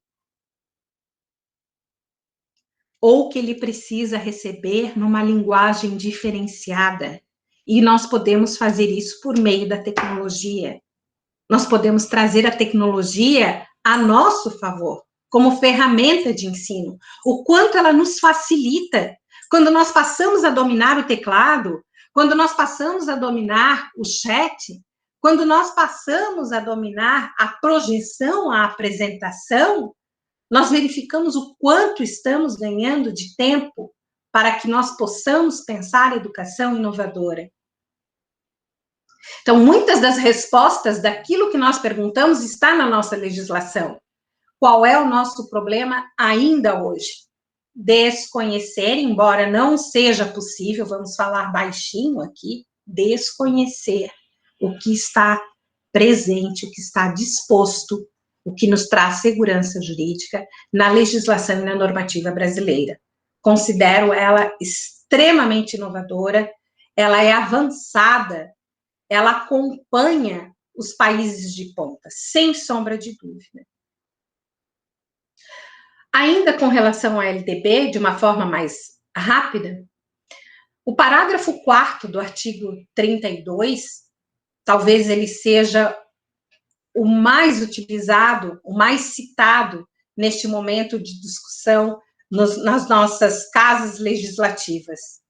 S3: Ou que ele precisa receber numa linguagem diferenciada. E nós podemos fazer isso por meio da tecnologia. Nós podemos trazer a tecnologia a nosso favor, como ferramenta de ensino. O quanto ela nos facilita. Quando nós passamos a dominar o teclado, quando nós passamos a dominar o chat, quando nós passamos a dominar a projeção, a apresentação, nós verificamos o quanto estamos ganhando de tempo para que nós possamos pensar a educação inovadora. Então, muitas das respostas daquilo que nós perguntamos está na nossa legislação. Qual é o nosso problema ainda hoje? Desconhecer, embora não seja possível, vamos falar baixinho aqui, desconhecer o que está presente, o que está disposto, o que nos traz segurança jurídica na legislação e na normativa brasileira. Considero ela extremamente inovadora, ela é avançada, ela acompanha os países de ponta, sem sombra de dúvida. Ainda com relação à LDB, de uma forma mais rápida, o parágrafo 4º do artigo 32, talvez ele seja o mais utilizado, o mais citado neste momento de discussão nas nossas casas legislativas.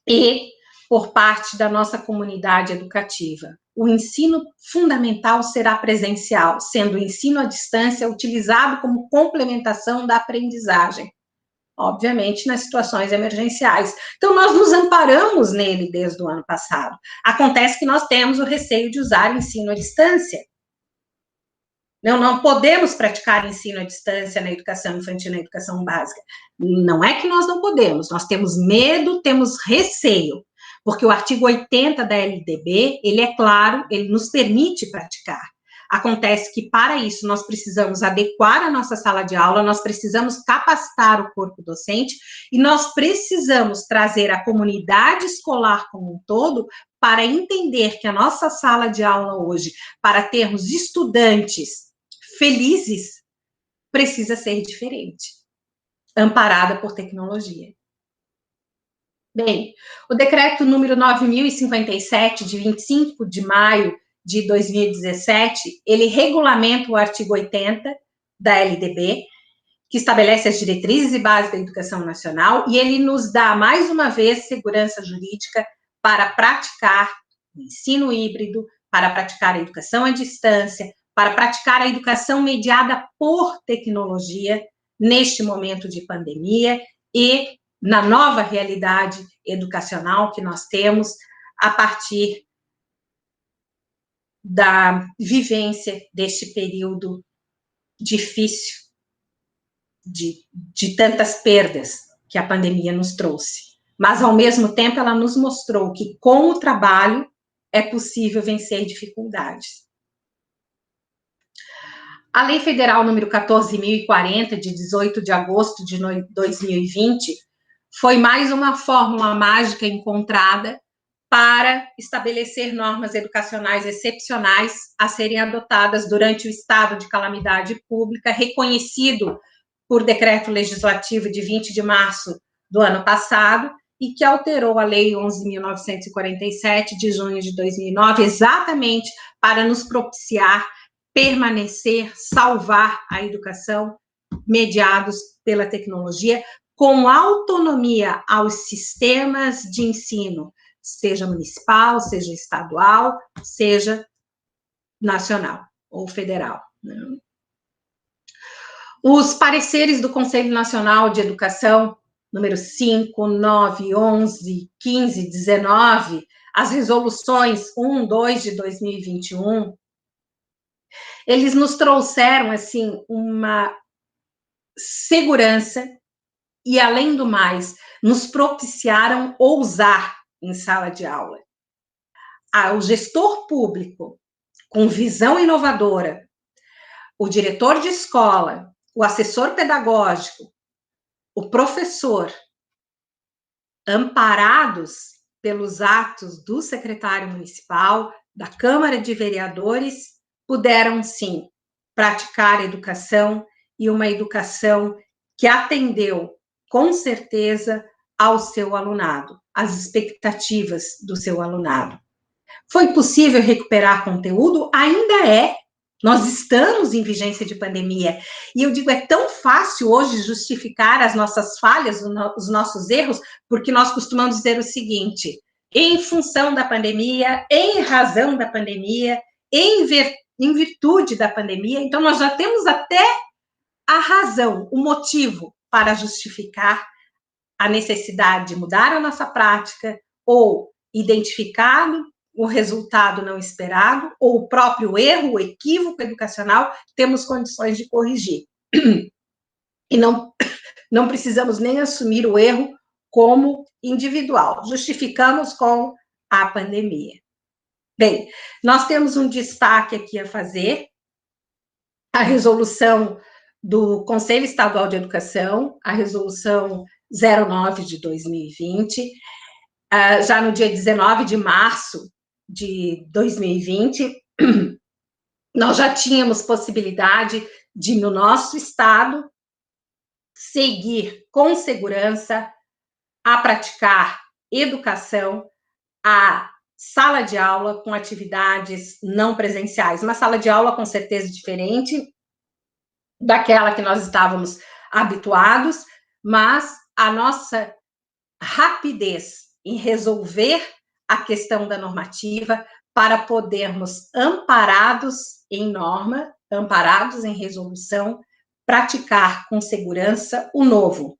S3: E por parte da nossa comunidade educativa. O ensino fundamental será presencial, sendo o ensino à distância utilizado como complementação da aprendizagem. obviamente, nas situações emergenciais. Então, nós nos amparamos nele desde o ano passado. Acontece que nós temos o receio de usar ensino à distância. Não podemos praticar ensino à distância na educação infantil, na educação básica. Não é que nós não podemos, nós temos medo, temos receio, porque o artigo 80 da LDB, ele é claro, ele nos permite praticar. Acontece que, para isso, nós precisamos adequar a nossa sala de aula, nós precisamos capacitar o corpo docente e nós precisamos trazer a comunidade escolar como um todo para entender que a nossa sala de aula hoje, para termos estudantes felizes, precisa ser diferente, amparada por tecnologia. Bem, o decreto número 9.057, de 25 de maio de 2017, ele regulamenta o artigo 80 da LDB, que estabelece as diretrizes e bases da educação nacional, e ele nos dá, mais uma vez, segurança jurídica para praticar o ensino híbrido, para praticar a educação à distância, para praticar a educação mediada por tecnologia neste momento de pandemia e na nova realidade educacional que nós temos a partir da vivência deste período difícil, de tantas perdas que a pandemia nos trouxe. Mas, ao mesmo tempo, ela nos mostrou que, com o trabalho, é possível vencer dificuldades. A Lei Federal número 14.040, de 18 de agosto de 2020, foi mais uma fórmula mágica encontrada para estabelecer normas educacionais excepcionais a serem adotadas durante o estado de calamidade pública, reconhecido por decreto legislativo de 20 de março do ano passado, e que alterou a Lei 11.947, de junho de 2009, exatamente para nos propiciar permanecer, salvar a educação mediados pela tecnologia, com autonomia aos sistemas de ensino, seja municipal, seja estadual, seja nacional ou federal. Os pareceres do Conselho Nacional de Educação, número 5, 9, 11, 15, 19, as resoluções 1, 2 de 2021, eles nos trouxeram, assim, uma segurança e, além do mais, nos propiciaram ousar em sala de aula. O gestor público, com visão inovadora, o diretor de escola, o assessor pedagógico, o professor, amparados pelos atos do secretário municipal, da Câmara de Vereadores, puderam, sim, praticar educação, e uma educação que atendeu, com certeza, ao seu alunado, às expectativas do seu alunado. Foi possível recuperar conteúdo? Ainda é. Nós estamos em vigência de pandemia. E eu digo, é tão fácil hoje justificar as nossas falhas, os nossos erros, porque nós costumamos dizer o seguinte: em função da pandemia, em razão da pandemia, em virtude da pandemia. Então, nós já temos até a razão, o motivo para justificar a necessidade de mudar a nossa prática ou identificar o resultado não esperado, ou o próprio erro, o equívoco educacional, temos condições de corrigir. E não precisamos nem assumir o erro como individual, justificamos com a pandemia. Bem, nós temos um destaque aqui a fazer, a resolução do Conselho Estadual de Educação, a resolução 09 de 2020, já no dia 19 de março de 2020, nós já tínhamos possibilidade de, no nosso estado, seguir com segurança a praticar educação, a sala de aula com atividades não presenciais, uma sala de aula com certeza diferente daquela que nós estávamos habituados, mas a nossa rapidez em resolver a questão da normativa para podermos, amparados em norma, amparados em resolução, praticar com segurança o novo.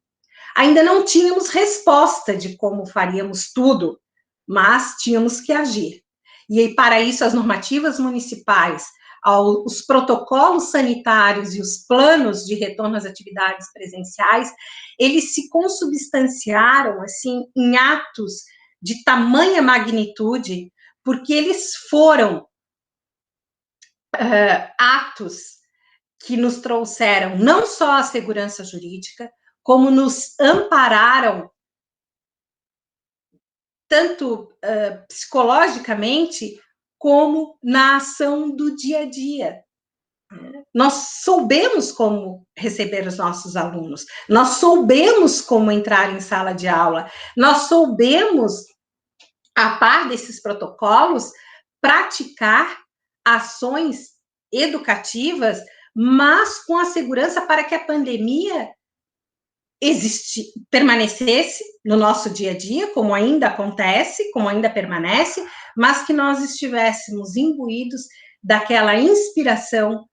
S3: Ainda não tínhamos resposta de como faríamos tudo, mas tínhamos que agir. E aí, para isso, as normativas municipais, os protocolos sanitários e os planos de retorno às atividades presenciais, eles se consubstanciaram, assim, em atos de tamanha magnitude, porque eles foram atos que nos trouxeram não só a segurança jurídica, como nos ampararam tanto psicologicamente, como na ação do dia a dia. Nós soubemos como receber os nossos alunos, nós soubemos como entrar em sala de aula, nós soubemos, a par desses protocolos, praticar ações educativas, mas com a segurança para que a pandemia permanecesse no nosso dia a dia, como ainda acontece, como ainda permanece, mas que nós estivéssemos imbuídos daquela inspiração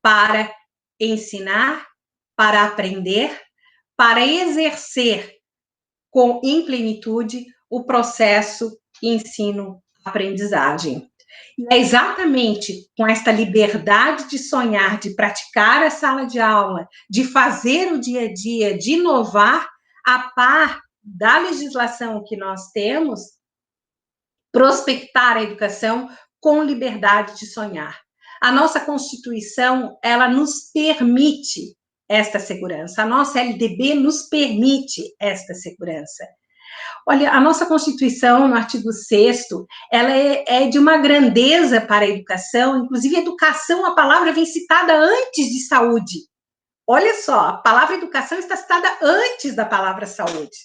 S3: para ensinar, para aprender, para exercer em plenitude o processo ensino-aprendizagem. E é exatamente com esta liberdade de sonhar, de praticar a sala de aula, de fazer o dia a dia, de inovar, a par da legislação que nós temos, prospectar a educação com liberdade de sonhar. A nossa Constituição, ela nos permite esta segurança, a nossa LDB nos permite esta segurança. Olha, a nossa Constituição, no artigo 6º, ela é de uma grandeza para a educação, inclusive educação, a palavra vem citada antes de saúde. Olha só, a palavra educação está citada antes da palavra saúde.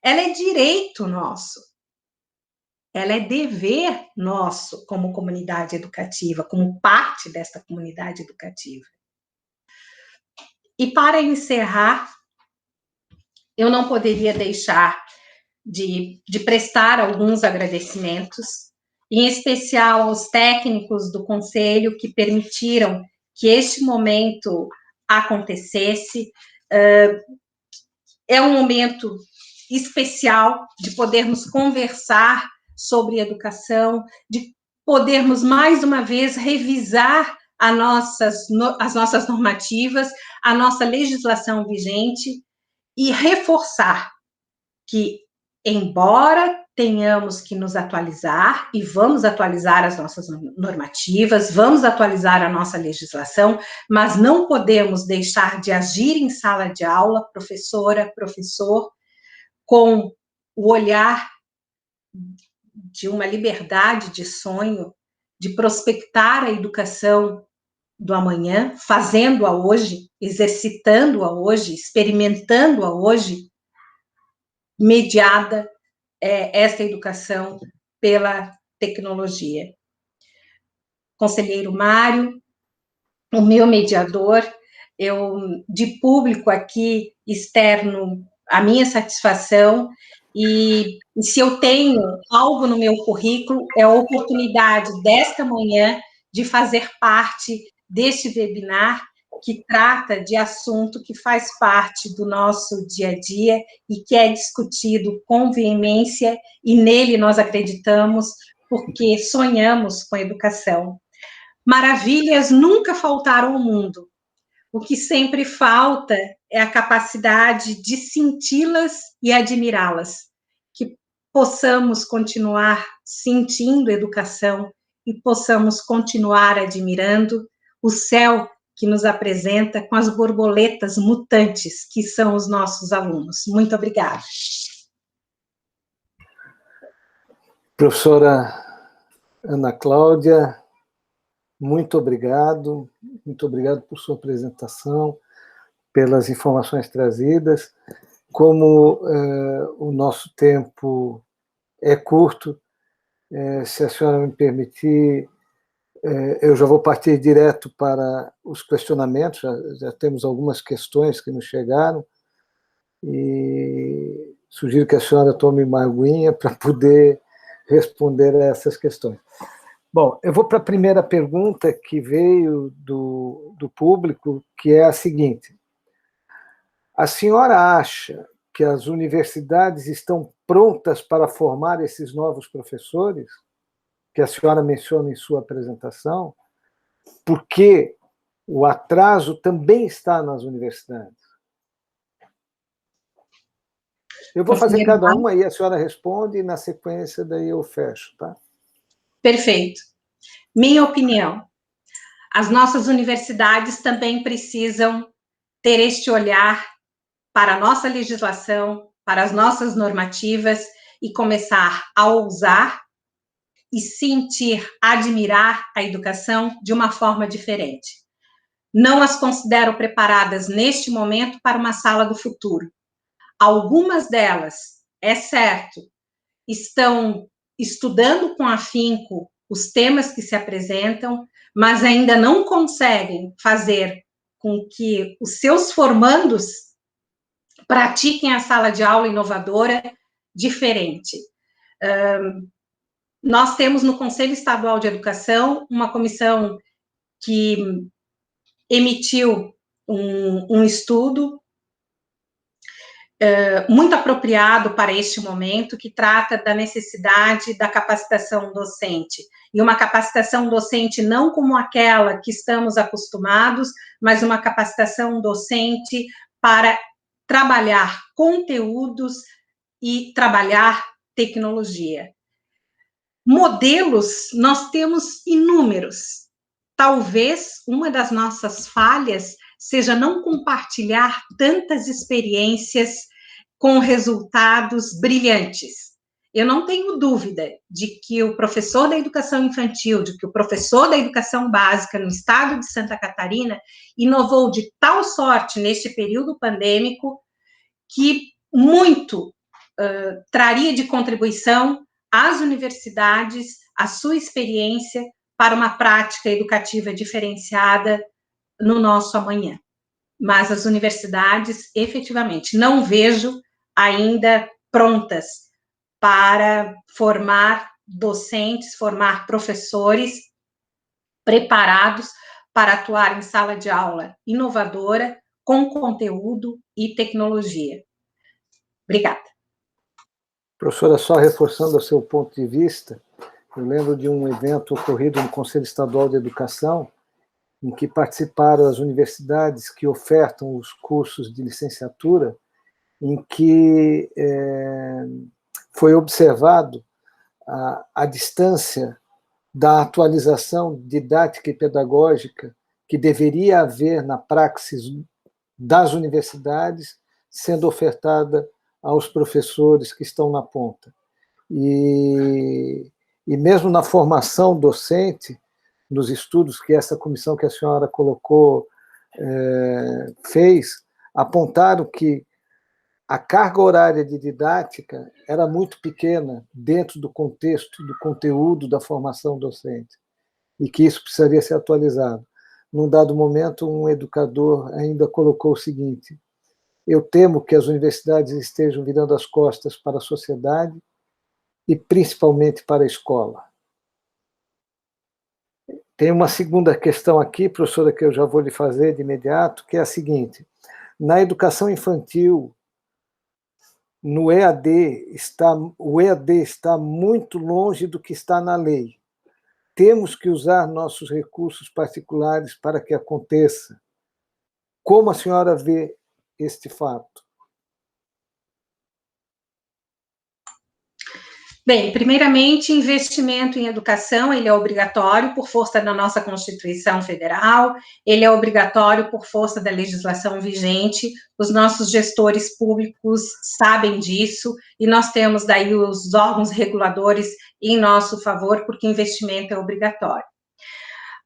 S3: Ela é direito nosso. Ela é dever nosso como comunidade educativa, como parte desta comunidade educativa. E para encerrar, eu não poderia deixar de prestar alguns agradecimentos, em especial aos técnicos do Conselho que permitiram que este momento acontecesse. É um momento especial de podermos conversar sobre educação, de podermos, mais uma vez, revisar as nossas normativas, a nossa legislação vigente e reforçar que, embora tenhamos que nos atualizar, e vamos atualizar as nossas normativas, vamos atualizar a nossa legislação, mas não podemos deixar de agir em sala de aula, professora, professor, com o olhar de uma liberdade de sonho, de prospectar a educação do amanhã, fazendo-a hoje, exercitando-a hoje, experimentando-a hoje, mediada esta educação pela tecnologia. Conselheiro Mário, o meu mediador, eu, de público aqui, externo a minha satisfação, e se eu tenho algo no meu currículo, é a oportunidade desta manhã de fazer parte deste webinar que trata de assunto que faz parte do nosso dia a dia e que é discutido com veemência, e nele nós acreditamos, porque sonhamos com a educação. Maravilhas nunca faltaram ao mundo. O que sempre falta é a capacidade de senti-las e admirá-las. Que possamos continuar sentindo educação e possamos continuar admirando o céu que nos apresenta com as borboletas mutantes que são os nossos alunos. Muito obrigada.
S2: Professora Ana Cláudia, muito obrigado por sua apresentação, pelas informações trazidas. Como o nosso tempo é curto, se a senhora me permitir, eu já vou partir direto para os questionamentos, já temos algumas questões que nos chegaram, e sugiro que a senhora tome uma aguinha para poder responder a essas questões. Bom, eu vou para a primeira pergunta que veio do público, que é a seguinte: A senhora acha que as universidades estão prontas para formar esses novos professores, que a senhora menciona em sua apresentação, porque o atraso também está nas universidades? Eu vou fazer cada uma e a senhora responde, e na sequência daí eu fecho, tá?
S3: Perfeito. Minha opinião, as nossas universidades também precisam ter este olhar para a nossa legislação, para as nossas normativas, e começar a ousar e sentir, admirar a educação de uma forma diferente. Não as considero preparadas neste momento para uma sala do futuro. Algumas delas, é certo, estão estudando com afinco os temas que se apresentam, mas ainda não conseguem fazer com que os seus formandos pratiquem a sala de aula inovadora diferente. Nós temos no Conselho Estadual de Educação uma comissão que emitiu um estudo muito apropriado para este momento, que trata da necessidade da capacitação docente. E uma capacitação docente não como aquela que estamos acostumados, mas uma capacitação docente para trabalhar conteúdos e trabalhar tecnologia. Modelos, nós temos inúmeros. Talvez uma das nossas falhas seja não compartilhar tantas experiências com resultados brilhantes. Eu não tenho dúvida de que o professor da educação infantil, de que o professor da educação básica no estado de Santa Catarina inovou de tal sorte neste período pandêmico que muito traria de contribuição às universidades, a sua experiência para uma prática educativa diferenciada no nosso amanhã. Mas as universidades, efetivamente, não vejo ainda prontas para formar docentes, formar professores preparados para atuar em sala de aula inovadora, com conteúdo e tecnologia. Obrigada.
S2: Professora, só reforçando o seu ponto de vista, eu lembro de um evento ocorrido no Conselho Estadual de Educação, em que participaram as universidades que ofertam os cursos de licenciatura, em que foi observado a distância da atualização didática e pedagógica que deveria haver na praxis das universidades, sendo ofertada aos professores que estão na ponta. E mesmo na formação docente, nos estudos que essa comissão que a senhora colocou fez, apontaram que a carga horária de didática era muito pequena dentro do contexto, do conteúdo da formação docente, e que isso precisaria ser atualizado. Num dado momento, um educador ainda colocou o seguinte: eu temo que as universidades estejam virando as costas para a sociedade e principalmente para a escola. Tem uma segunda questão aqui, professora, que eu já vou lhe fazer de imediato, que é a seguinte: na educação infantil, no EAD, o EAD está muito longe do que está na lei. Temos que usar nossos recursos particulares para que aconteça. Como a senhora vê este fato?
S3: Bem, primeiramente, investimento em educação, ele é obrigatório por força da nossa Constituição Federal, ele é obrigatório por força da legislação vigente, os nossos gestores públicos sabem disso, e nós temos daí os órgãos reguladores em nosso favor, porque investimento é obrigatório.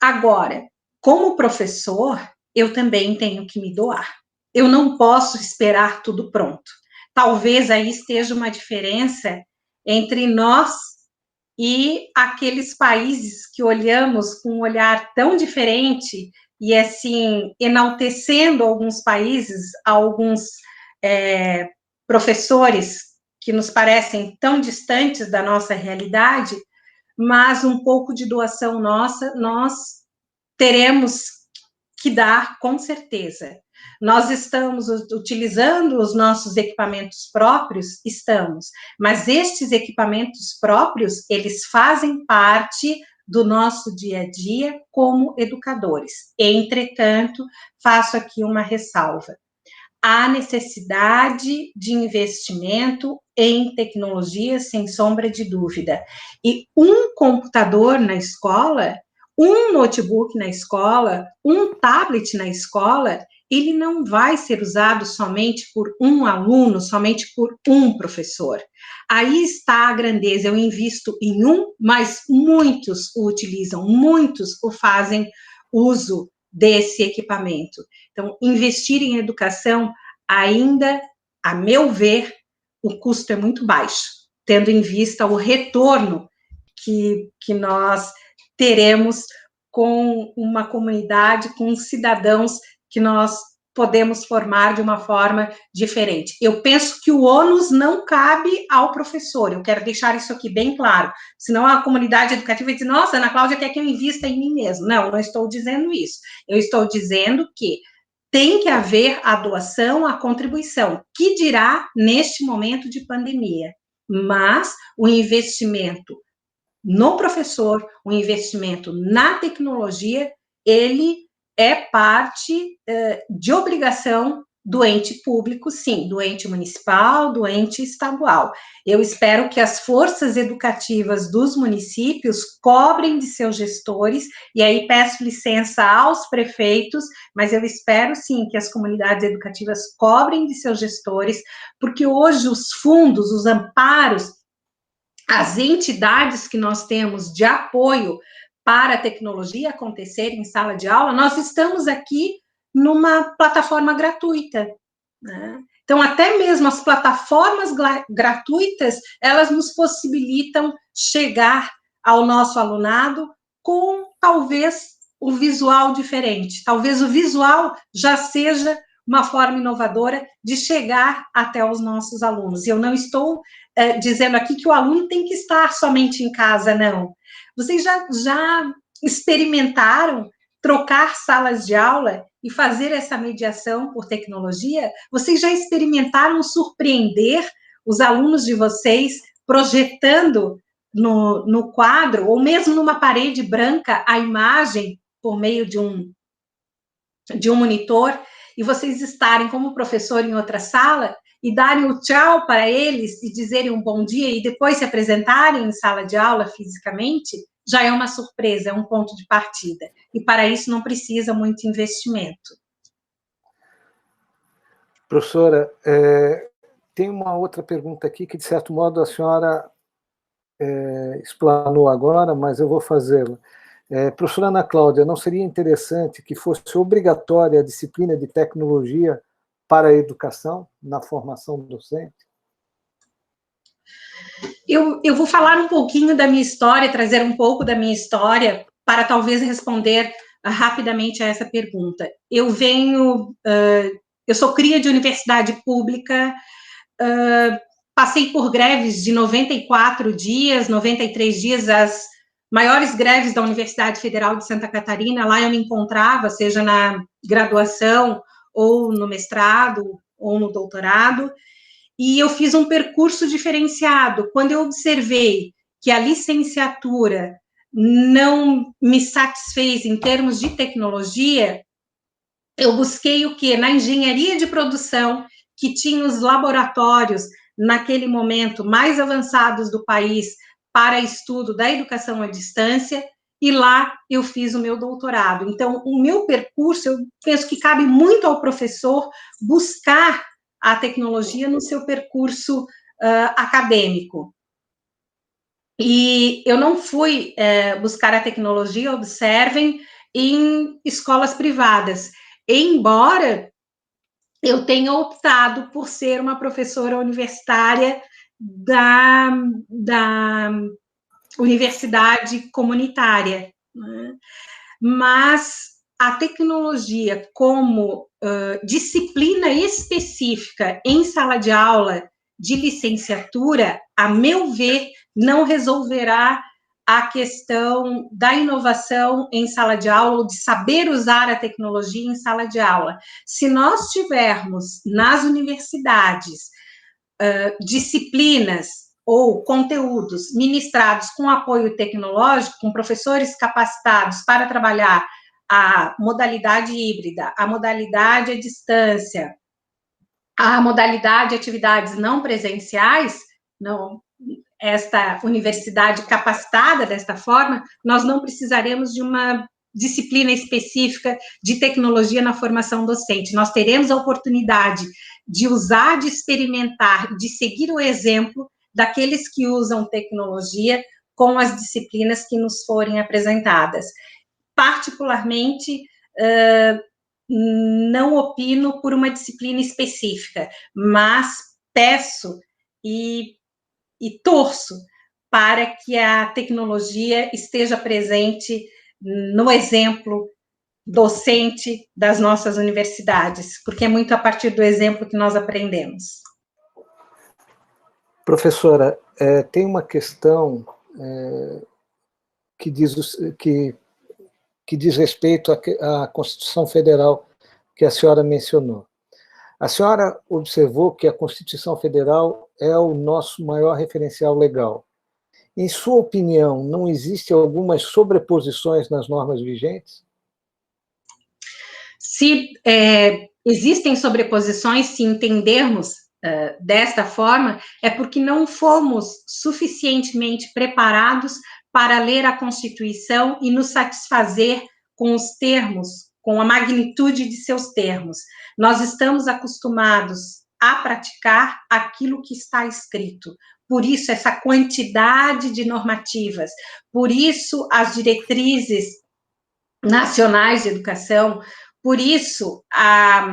S3: Agora, como professor, eu também tenho que me doar. Eu não posso esperar tudo pronto. Talvez aí esteja uma diferença entre nós e aqueles países que olhamos com um olhar tão diferente e, assim, enaltecendo alguns países, alguns professores que nos parecem tão distantes da nossa realidade, mas um pouco de doação nossa, nós teremos que dar, com certeza. Nós estamos utilizando os nossos equipamentos próprios? Estamos, mas estes equipamentos próprios, eles fazem parte do nosso dia a dia como educadores. Entretanto, faço aqui uma ressalva. Há necessidade de investimento em tecnologia, sem sombra de dúvida. E um computador na escola, um notebook na escola, um tablet na escola, ele não vai ser usado somente por um aluno, somente por um professor. Aí está a grandeza, eu invisto em um, mas muitos o utilizam, muitos o fazem uso desse equipamento. Então, investir em educação, ainda, a meu ver, o custo é muito baixo, tendo em vista o retorno que nós teremos com uma comunidade, com cidadãos que nós podemos formar de uma forma diferente. Eu penso que o ônus não cabe ao professor, eu quero deixar isso aqui bem claro, senão a comunidade educativa vai dizer, nossa, Ana Cláudia quer que eu invista em mim mesmo. Não, não estou dizendo isso. Eu estou dizendo que tem que haver a doação, a contribuição, que dirá neste momento de pandemia, mas o investimento no professor, o investimento na tecnologia, ele é parte de obrigação do ente público, sim, do ente municipal, do ente estadual. Eu espero que as forças educativas dos municípios cobrem de seus gestores, e aí peço licença aos prefeitos, mas eu espero, sim, que as comunidades educativas cobrem de seus gestores, porque hoje os fundos, os amparos, as entidades que nós temos de apoio para a tecnologia acontecer em sala de aula, nós estamos aqui numa plataforma gratuita, né? Então, até mesmo as plataformas gratuitas, elas nos possibilitam chegar ao nosso alunado com, talvez, o visual diferente. Talvez o visual já seja uma forma inovadora de chegar até os nossos alunos. E eu não estou dizendo aqui que o aluno tem que estar somente em casa, não. Vocês já experimentaram trocar salas de aula e fazer essa mediação por tecnologia? Vocês já experimentaram surpreender os alunos de vocês projetando no quadro, ou mesmo numa parede branca, a imagem por meio de um monitor, e vocês estarem como professor em outra sala e darem o tchau para eles e dizerem um bom dia e depois se apresentarem em sala de aula fisicamente, já é uma surpresa, é um ponto de partida. E para isso não precisa muito investimento.
S2: Professora, tem uma outra pergunta aqui que, de certo modo, a senhora explanou agora, mas eu vou fazê-la. Professora Ana Cláudia, não seria interessante que fosse obrigatória a disciplina de tecnologia para a educação, na formação docente?
S3: Eu vou falar um pouquinho da minha história, trazer um pouco da minha história, para talvez responder rapidamente a essa pergunta. Eu sou cria de universidade pública, passei por greves de 94 dias, 93 dias, as maiores greves da Universidade Federal de Santa Catarina. Lá eu me encontrava, seja na graduação, ou no mestrado, ou no doutorado, e eu fiz um percurso diferenciado. Quando eu observei que a licenciatura não me satisfez em termos de tecnologia, eu busquei o quê? Na engenharia de produção, que tinha os laboratórios, naquele momento, mais avançados do país, para estudo da educação à distância, e lá eu fiz o meu doutorado. Então, o meu percurso, eu penso que cabe muito ao professor buscar a tecnologia no seu percurso acadêmico. E eu não fui buscar a tecnologia, observem, em escolas privadas, embora eu tenha optado por ser uma professora universitária da universidade comunitária, né? Mas a tecnologia como disciplina específica em sala de aula de licenciatura, a meu ver, não resolverá a questão da inovação em sala de aula, ou de saber usar a tecnologia em sala de aula. Se nós tivermos nas universidades disciplinas ou conteúdos ministrados com apoio tecnológico, com professores capacitados para trabalhar a modalidade híbrida, a modalidade à distância, a modalidade de atividades não presenciais, esta universidade capacitada desta forma, nós não precisaremos de uma disciplina específica de tecnologia na formação docente. Nós teremos a oportunidade de usar, de experimentar, de seguir o exemplo daqueles que usam tecnologia com as disciplinas que nos forem apresentadas. Particularmente, não opino por uma disciplina específica, mas peço e torço para que a tecnologia esteja presente no exemplo docente das nossas universidades, porque é muito a partir do exemplo que nós aprendemos.
S2: Professora, tem uma questão que diz respeito à Constituição Federal que a senhora mencionou. A senhora observou que a Constituição Federal é o nosso maior referencial legal. Em sua opinião, não existem algumas sobreposições nas normas vigentes?
S3: Se existem sobreposições, se entendermos desta forma, é porque não fomos suficientemente preparados para ler a Constituição e nos satisfazer com os termos, com a magnitude de seus termos. Nós estamos acostumados a praticar aquilo que está escrito. Por isso, essa quantidade de normativas, por isso, as diretrizes nacionais de educação, por isso, a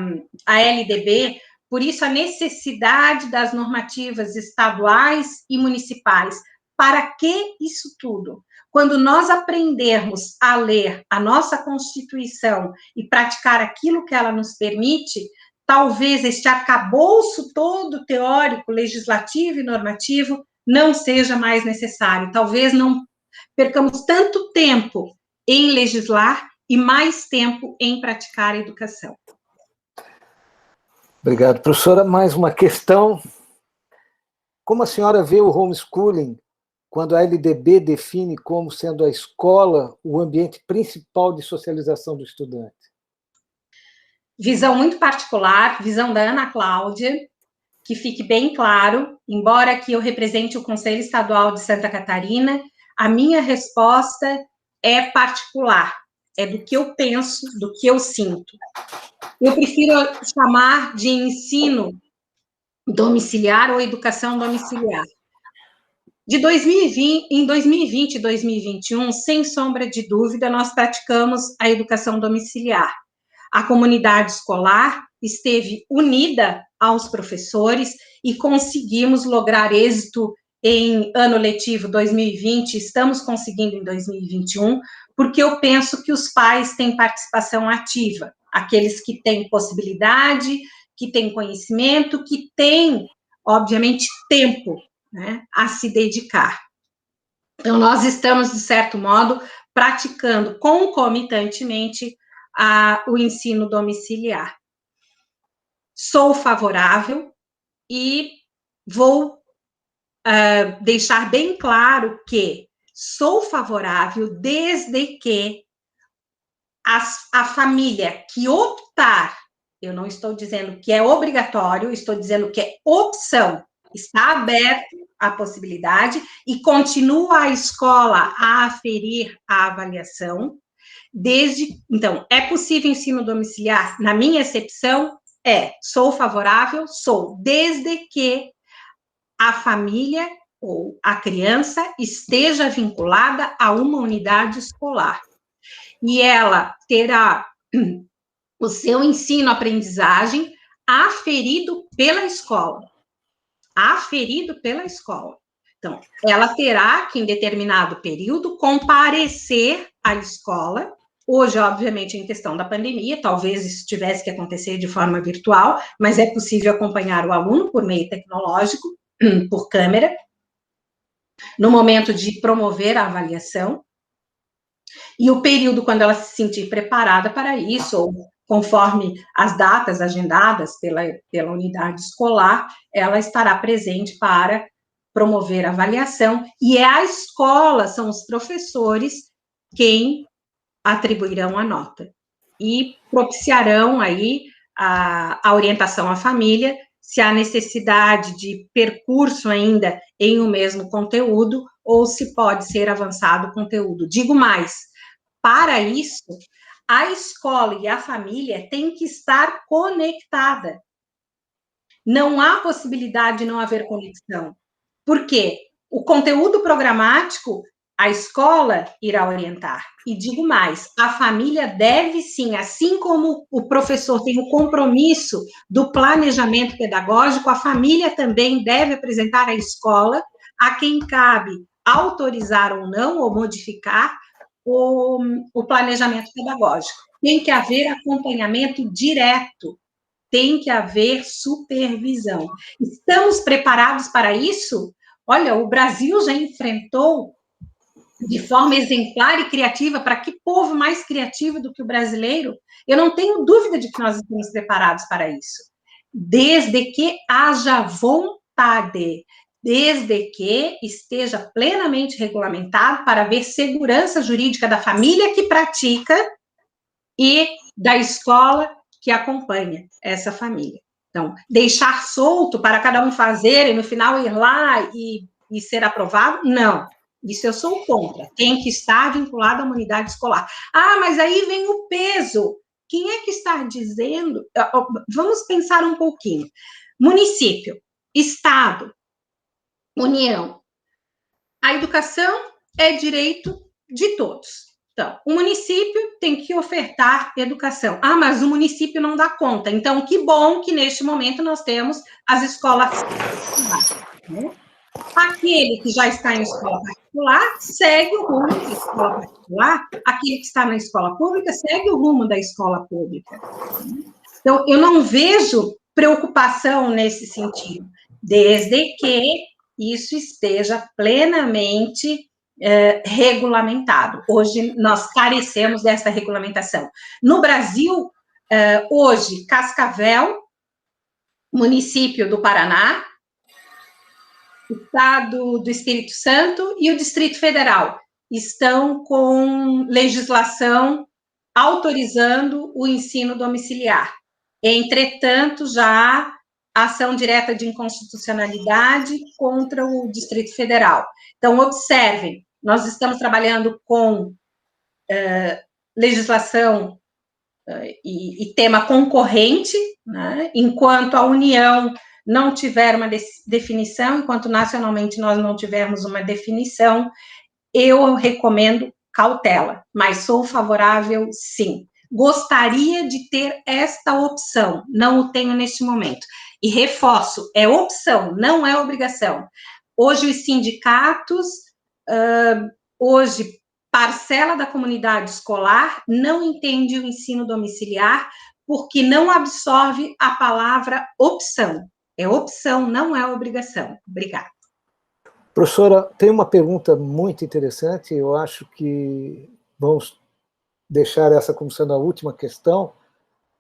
S3: LDB, por isso, a necessidade das normativas estaduais e municipais. Para que isso tudo? Quando nós aprendermos a ler a nossa Constituição e praticar aquilo que ela nos permite, talvez este arcabouço todo teórico, legislativo e normativo não seja mais necessário. Talvez não percamos tanto tempo em legislar e mais tempo em praticar a educação.
S2: Obrigado. Professora, mais uma questão. Como a senhora vê o homeschooling quando a LDB define como sendo a escola o ambiente principal de socialização do estudante?
S3: Visão muito particular, visão da Ana Cláudia, que fique bem claro, embora que eu represente o Conselho Estadual de Santa Catarina, a minha resposta é particular, é do que eu penso, do que eu sinto. Eu prefiro chamar de ensino domiciliar ou educação domiciliar. Em 2020 e 2021, sem sombra de dúvida, nós praticamos a educação domiciliar. A comunidade escolar esteve unida aos professores e conseguimos lograr êxito em ano letivo 2020, estamos conseguindo em 2021, porque eu penso que os pais têm participação ativa, aqueles que têm possibilidade, que têm conhecimento, que têm, obviamente, tempo, né, a se dedicar. Então, nós estamos, de certo modo, praticando concomitantemente o ensino domiciliar. Sou favorável e vou deixar bem claro que sou favorável desde que a família que optar, eu não estou dizendo que é obrigatório, estou dizendo que é opção, está aberto a possibilidade e continua a escola a aferir a avaliação. Então, é possível ensino domiciliar? Na minha acepção, sou favorável, desde que a família ou a criança esteja vinculada a uma unidade escolar. E ela terá o seu ensino-aprendizagem aferido pela escola. Então, ela terá que, em determinado período, comparecer à escola. Hoje, obviamente, em questão da pandemia, talvez isso tivesse que acontecer de forma virtual, mas é possível acompanhar o aluno por meio tecnológico, por câmera. no momento de promover a avaliação, e o período quando ela se sentir preparada para isso, ou conforme as datas agendadas pela unidade escolar, ela estará presente para promover a avaliação, e é a escola, são os professores quem atribuirão a nota, e propiciarão aí a orientação à família, se há necessidade de percurso ainda em um mesmo conteúdo, ou se pode ser avançado o conteúdo. Digo mais, para isso, a escola e a família têm que estar conectada. Não há possibilidade de não haver conexão. Por quê? O conteúdo programático, a escola irá orientar. E digo mais, a família deve sim, assim como o professor tem o compromisso do planejamento pedagógico, a família também deve apresentar à escola, a quem cabe autorizar ou não, ou modificar o planejamento pedagógico. Tem que haver acompanhamento direto, tem que haver supervisão. Estamos preparados para isso? Olha, o Brasil já enfrentou de forma exemplar e criativa, para que povo mais criativo do que o brasileiro? Eu não tenho dúvida de que nós estamos preparados para isso. Desde que haja vontade, desde que esteja plenamente regulamentado para haver segurança jurídica da família que pratica e da escola que acompanha essa família. Então, deixar solto para cada um fazer e no final ir lá e ser aprovado, não. Isso eu sou contra. Tem que estar vinculado à unidade escolar. Ah, mas aí vem o peso. Quem é que está dizendo? Vamos pensar um pouquinho. Município, Estado, União. A educação é direito de todos. Então, o município tem que ofertar educação. Ah, mas o município não dá conta. Então, que bom que neste momento nós temos as escolas particulares, né? Aquele que já está em escola particular segue o rumo da escola particular, aquele que está na escola pública segue o rumo da escola pública. Então, eu não vejo preocupação nesse sentido, desde que isso esteja plenamente regulamentado. Hoje, nós carecemos dessa regulamentação. No Brasil, hoje, Cascavel, município do Paraná, Estado do Espírito Santo e o Distrito Federal estão com legislação autorizando o ensino domiciliar. Entretanto, já há ação direta de inconstitucionalidade contra o Distrito Federal. Então, observem, nós estamos trabalhando com legislação e tema concorrente, né? Enquanto a União não tiver uma definição, enquanto nacionalmente nós não tivermos uma definição, eu recomendo cautela, mas sou favorável, sim. Gostaria de ter esta opção, não o tenho neste momento. E reforço, é opção, não é obrigação. Hoje os sindicatos, hoje parcela da comunidade escolar não entende o ensino domiciliar porque não absorve a palavra opção. É opção, não é obrigação. Obrigada.
S2: Professora, tem uma pergunta muito interessante, eu acho que vamos deixar essa como sendo a última questão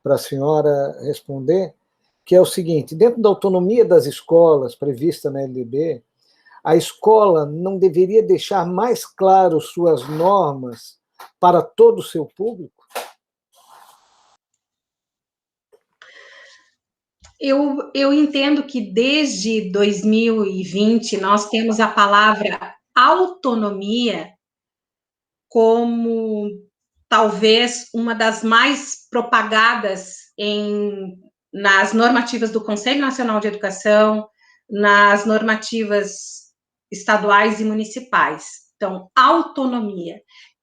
S2: para a senhora responder, que é o seguinte: dentro da autonomia das escolas prevista na LDB, a escola não deveria deixar mais claro suas normas para todo o seu público?
S3: Eu entendo que desde 2020 nós temos a palavra autonomia como talvez uma das mais propagadas nas normativas do Conselho Nacional de Educação, nas normativas estaduais e municipais. Então, autonomia.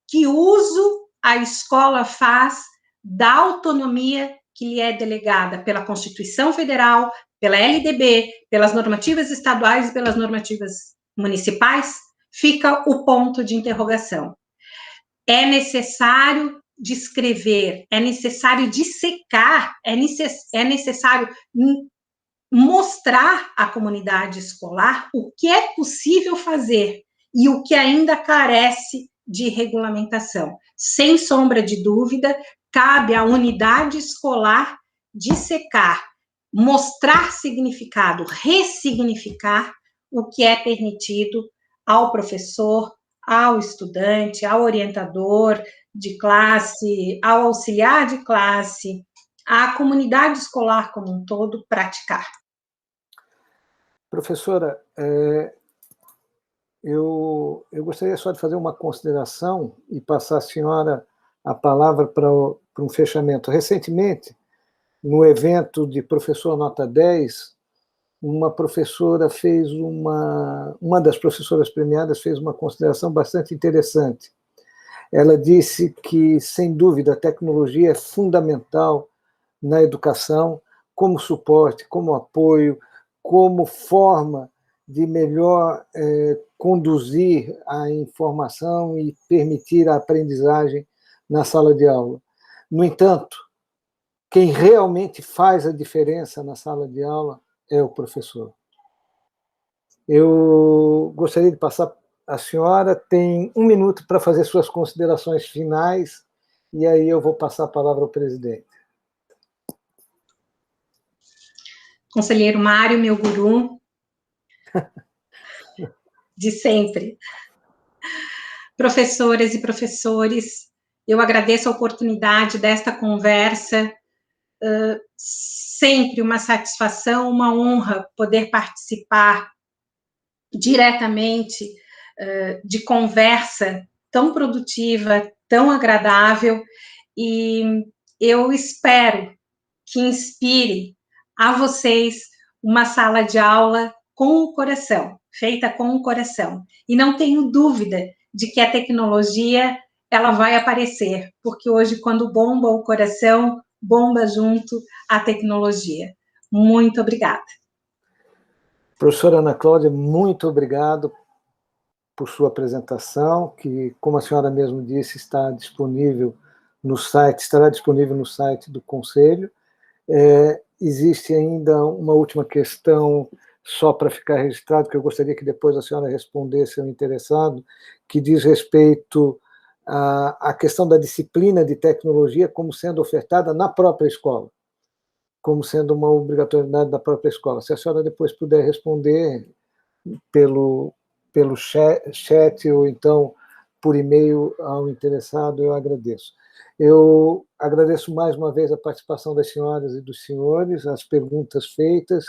S3: Que uso a escola faz da autonomia que lhe é delegada pela Constituição Federal, pela LDB, pelas normativas estaduais e pelas normativas municipais? Fica o ponto de interrogação. É necessário descrever, é necessário dissecar, é necessário mostrar à comunidade escolar o que é possível fazer e o que ainda carece de regulamentação. Sem sombra de dúvida, cabe à unidade escolar dissecar, mostrar significado, ressignificar o que é permitido ao professor, ao estudante, ao orientador de classe, ao auxiliar de classe, à comunidade escolar como um todo praticar.
S2: Professora, eu gostaria só de fazer uma consideração e passar à senhora a palavra para um fechamento. Recentemente, no evento de Professor Nota 10, uma professora fez uma das professoras premiadas fez uma consideração bastante interessante. Ela disse que, sem dúvida, a tecnologia é fundamental na educação, como suporte, como apoio, como forma de melhor conduzir a informação e permitir a aprendizagem na sala de aula. No entanto, quem realmente faz a diferença na sala de aula é o professor. Eu gostaria de passar, a senhora tem 1 minuto para fazer suas considerações finais, e aí eu vou passar a palavra ao presidente.
S3: Conselheiro Mário, meu guru, de sempre. Professoras e professores, eu agradeço a oportunidade desta conversa, sempre uma satisfação, uma honra poder participar diretamente de conversa tão produtiva, tão agradável, e eu espero que inspire a vocês uma sala de aula com o coração, feita com o coração. E não tenho dúvida de que a tecnologia ela vai aparecer, porque hoje, quando bomba o coração, bomba junto a tecnologia. Muito obrigada.
S2: Professora Ana Cláudia, muito obrigado por sua apresentação, que, como a senhora mesmo disse, estará disponível no site do Conselho. Existe ainda uma última questão, só para ficar registrado, que eu gostaria que depois a senhora respondesse ao interessado, que diz respeito à questão da disciplina de tecnologia como sendo ofertada na própria escola, como sendo uma obrigatoriedade da própria escola. Se a senhora depois puder responder pelo chat ou então por e-mail ao interessado, eu agradeço. Eu agradeço mais uma vez a participação das senhoras e dos senhores, as perguntas feitas,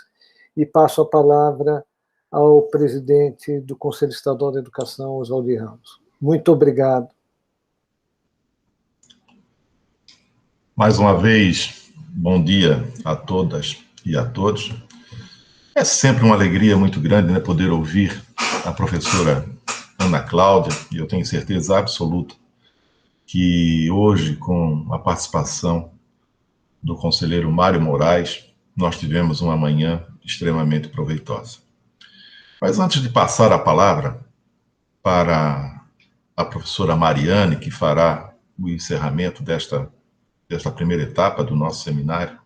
S2: e passo a palavra ao presidente do Conselho Estadual de Educação, Oswaldo Ramos. Muito obrigado.
S1: Mais uma vez, bom dia a todas e a todos. É sempre uma alegria muito grande, né, poder ouvir a professora Ana Cláudia, e eu tenho certeza absoluta que hoje, com a participação do conselheiro Mário Moraes, nós tivemos uma manhã extremamente proveitosa. Mas antes de passar a palavra para a professora Mariane, que fará o encerramento desta primeira etapa do nosso seminário,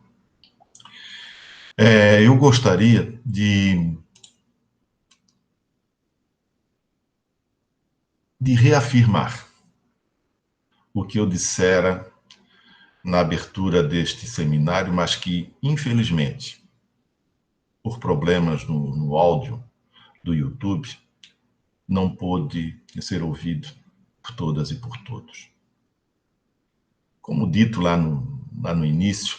S1: eu gostaria de reafirmar o que eu dissera na abertura deste seminário, mas que, infelizmente, por problemas no áudio do YouTube, não pôde ser ouvido por todas e por todos. Como dito lá no início,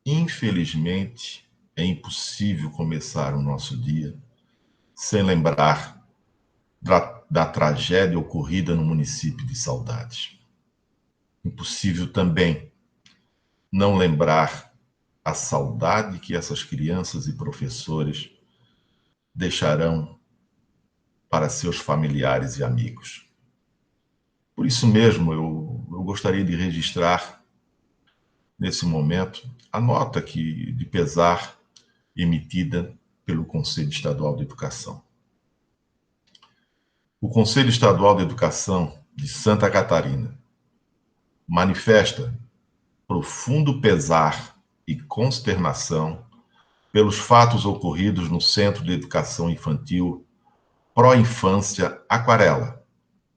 S1: infelizmente, é impossível começar o nosso dia sem lembrar da tragédia ocorrida no município de Saudades. Impossível também não lembrar a saudade que essas crianças e professores deixarão para seus familiares e amigos. Por isso mesmo, eu gostaria de registrar, nesse momento, a nota de pesar emitida pelo Conselho Estadual de Educação. O Conselho Estadual de Educação de Santa Catarina manifesta profundo pesar e consternação pelos fatos ocorridos no Centro de Educação Infantil Pró-Infância Aquarela,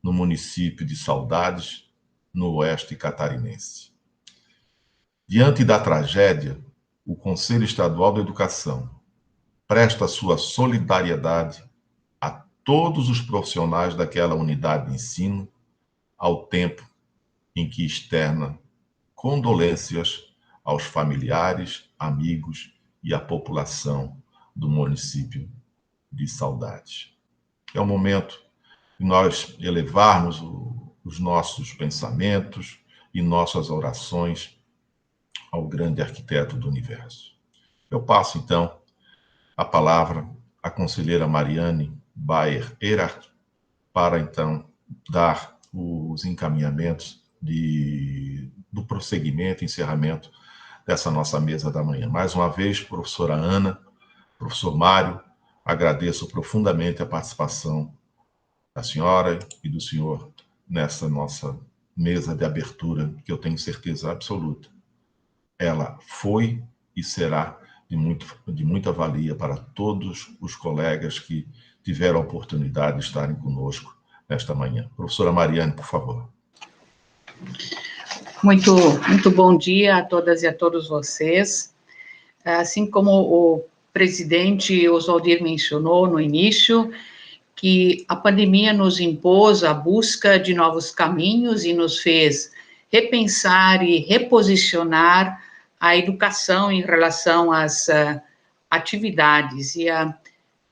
S1: no município de Saudades, no oeste catarinense. Diante da tragédia, o Conselho Estadual da Educação presta sua solidariedade a todos os profissionais daquela unidade de ensino, ao tempo em que externa condolências aos familiares, amigos e à população do município de Saudades. É o momento de nós elevarmos os nossos pensamentos e nossas orações ao grande arquiteto do universo. Eu passo, então, a palavra à conselheira Mariane Baer-Erhardt para, então, dar os encaminhamentos do prosseguimento, encerramento dessa nossa mesa da manhã. Mais uma vez, professora Ana, professor Mário, agradeço profundamente a participação da senhora e do senhor nessa nossa mesa de abertura, que eu tenho certeza absoluta. Ela foi e será de muita valia para todos os colegas que tiveram a oportunidade de estarem conosco nesta manhã. Professora Mariane, por favor.
S4: Muito bom dia a todas e a todos vocês. Assim como o presidente Oswaldir mencionou no início, que a pandemia nos impôs a busca de novos caminhos e nos fez repensar e reposicionar a educação em relação às atividades. E a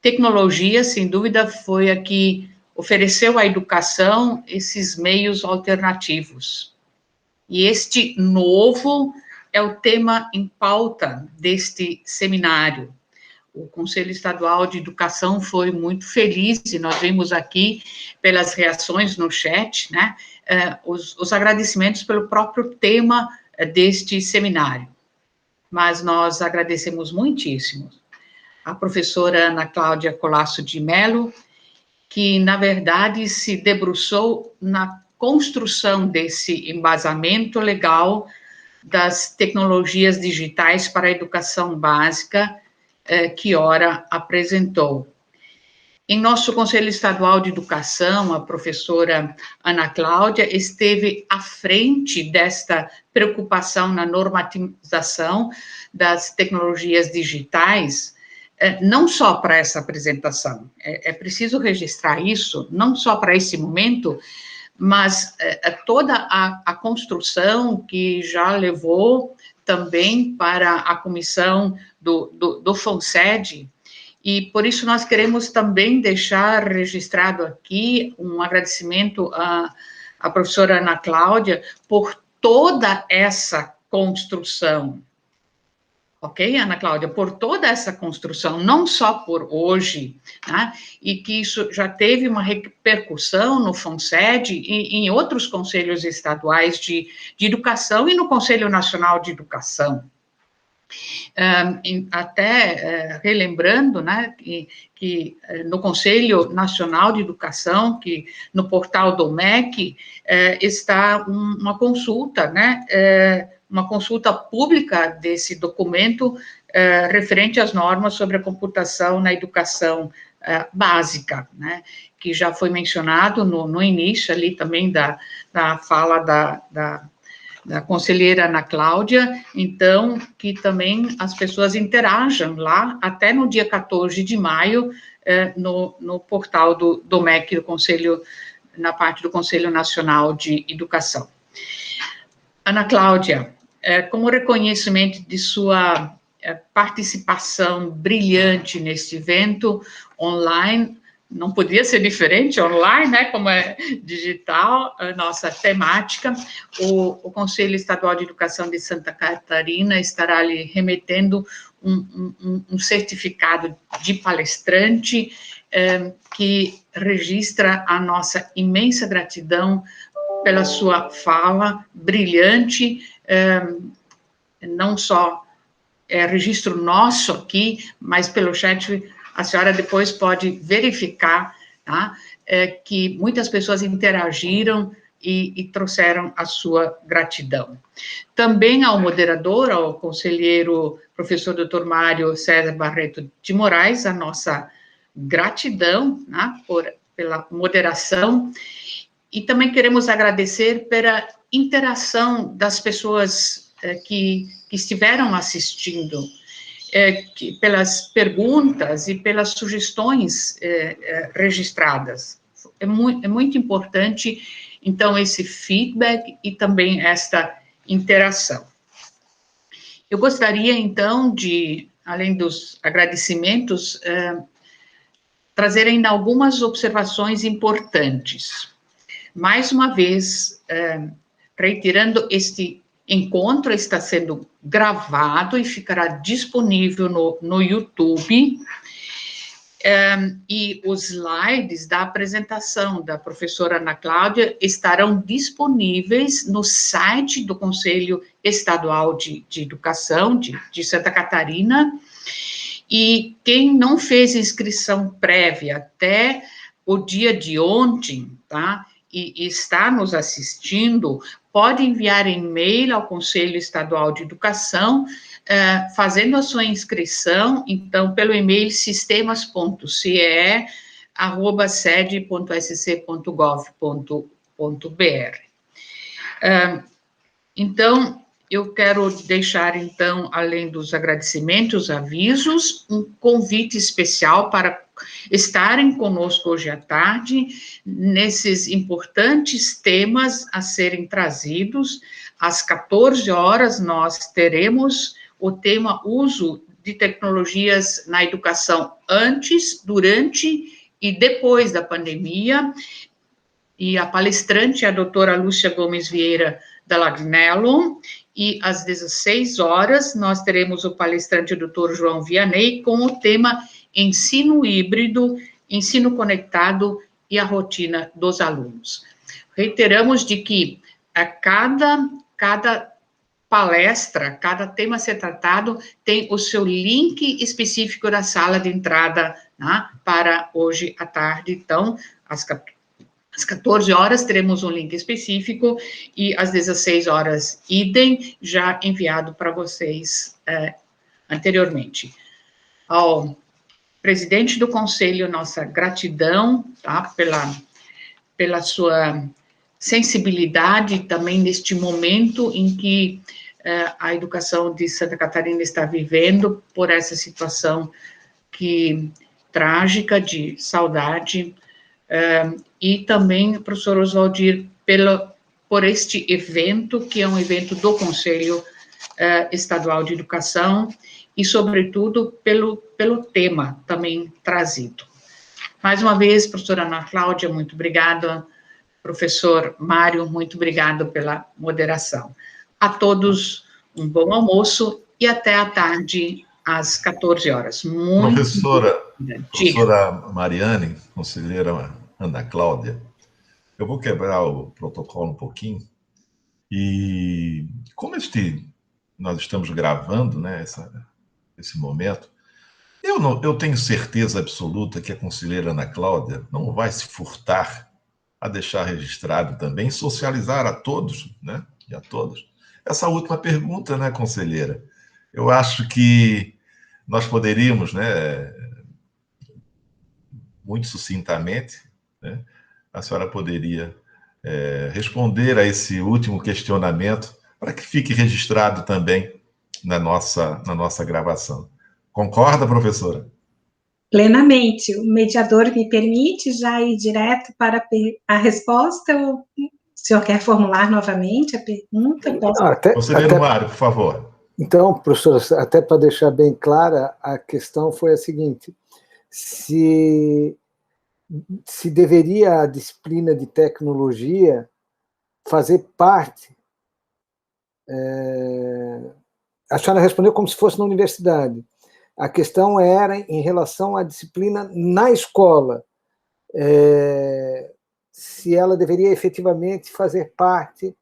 S4: tecnologia, sem dúvida, foi a que ofereceu à educação esses meios alternativos. E este novo é o tema em pauta deste seminário. O Conselho Estadual de Educação foi muito feliz, e nós vimos aqui, pelas reações no chat, né, os agradecimentos pelo próprio tema deste seminário. Mas nós agradecemos muitíssimo a professora Ana Cláudia Colasso de Mello, que, na verdade, se debruçou na construção desse embasamento legal das tecnologias digitais para a educação básica, que ora apresentou. Em nosso Conselho Estadual de Educação, a professora Ana Cláudia esteve à frente desta preocupação na normatização das tecnologias digitais, não só para essa apresentação, é preciso registrar isso, não só para esse momento, mas toda a construção que já levou também para a comissão do FONSED, e por isso nós queremos também deixar registrado aqui um agradecimento à professora Ana Cláudia por toda essa construção. Ok, Ana Cláudia? Por toda essa construção, não só por hoje, né, e que isso já teve uma repercussão no FONSED e em outros conselhos estaduais de educação e no Conselho Nacional de Educação. Até relembrando, né, que no Conselho Nacional de Educação, que no portal do MEC, está uma consulta, né, uma consulta pública desse documento referente às normas sobre a computação na educação básica, né, que já foi mencionado no início ali também da fala da conselheira Ana Cláudia, então, que também as pessoas interajam lá, até no dia 14 de maio, no portal do MEC, do Conselho, na parte do Conselho Nacional de Educação. Ana Cláudia, como reconhecimento de sua participação brilhante neste evento online, não podia ser diferente, online, né, como é digital, a nossa temática, o Conselho Estadual de Educação de Santa Catarina estará lhe remetendo um certificado de palestrante que registra a nossa imensa gratidão pela sua fala brilhante, não só registro nosso aqui, mas pelo chat a senhora depois pode verificar, tá, que muitas pessoas interagiram e trouxeram a sua gratidão. Também ao moderador, ao conselheiro professor Dr. Mário César Barreto de Moraes, a nossa gratidão, né, pela moderação, e também queremos agradecer pela interação das pessoas que estiveram assistindo, pelas perguntas e pelas sugestões registradas. É muito importante, então, esse feedback e também esta interação. Eu gostaria, então, de, além dos agradecimentos, trazer ainda algumas observações importantes. Mais uma vez, reiterando, este encontro está sendo gravado e ficará disponível no YouTube, e os slides da apresentação da professora Ana Cláudia estarão disponíveis no site do Conselho Estadual de Educação de Santa Catarina, e quem não fez inscrição prévia até o dia de ontem, tá, e está nos assistindo, pode enviar e-mail ao Conselho Estadual de Educação, fazendo a sua inscrição, então, pelo e-mail sistemas.ce@sede.sc.gov.br. Então, eu quero deixar, então, além dos agradecimentos, avisos, um convite especial para estarem conosco hoje à tarde, nesses importantes temas a serem trazidos. Às 14 horas, nós teremos o tema uso de tecnologias na educação antes, durante e depois da pandemia, e a palestrante é a doutora Lúcia Gomes Vieira da Lagnello, e às 16 horas nós teremos o palestrante doutor João Vianney com o tema ensino híbrido, ensino conectado e a rotina dos alunos. Reiteramos de que a cada palestra, cada tema a ser tratado, tem o seu link específico da sala de entrada, né, para hoje à tarde. Então, às 14 horas teremos um link específico e às 16 horas, idem, já enviado para vocês anteriormente. Ao presidente do Conselho, nossa gratidão, tá, pela sua sensibilidade também neste momento em que a educação de Santa Catarina está vivendo por essa situação trágica de saudade, e também, professor Oswaldir, por este evento, que é um evento do Conselho Estadual de Educação, e, sobretudo, pelo tema também trazido. Mais uma vez, professora Ana Cláudia, muito obrigada. Professor Mário, muito obrigado pela moderação. A todos, um bom almoço e até à tarde, às 14 horas.
S1: Professora Mariane, conselheira Ana Cláudia, eu vou quebrar o protocolo um pouquinho, e como nós estamos gravando, né, esse momento, eu tenho certeza absoluta que a conselheira Ana Cláudia não vai se furtar a deixar registrado também, socializar a todos, né, e a todos. Essa última pergunta, né, conselheira, eu acho que nós poderíamos, né, muito sucintamente, né, a senhora poderia responder a esse último questionamento, para que fique registrado também na nossa gravação. Concorda, professora?
S3: Plenamente. O mediador me permite já ir direto para a resposta, ou o senhor quer formular novamente a pergunta?
S1: Conselheiro Mário, por favor.
S2: Então, professora, até para deixar bem clara, a questão foi a seguinte: se deveria a disciplina de tecnologia fazer parte... a senhora respondeu como se fosse na universidade. A questão era em relação à disciplina na escola, se ela deveria efetivamente fazer parte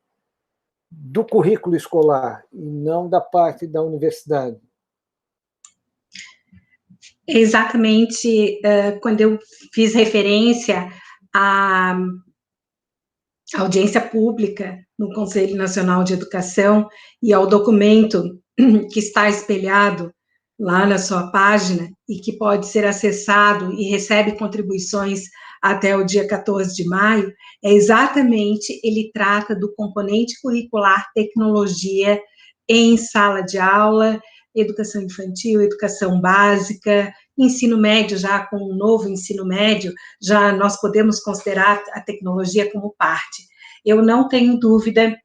S2: do currículo escolar e não da parte da universidade.
S3: Exatamente, quando eu fiz referência à audiência pública no Conselho Nacional de Educação e ao documento que está espelhado lá na sua página e que pode ser acessado e recebe contribuições até o dia 14 de maio, ele trata do componente curricular tecnologia em sala de aula, educação infantil, educação básica, ensino médio, já com o novo ensino médio, já nós podemos considerar a tecnologia como parte. Eu não tenho dúvida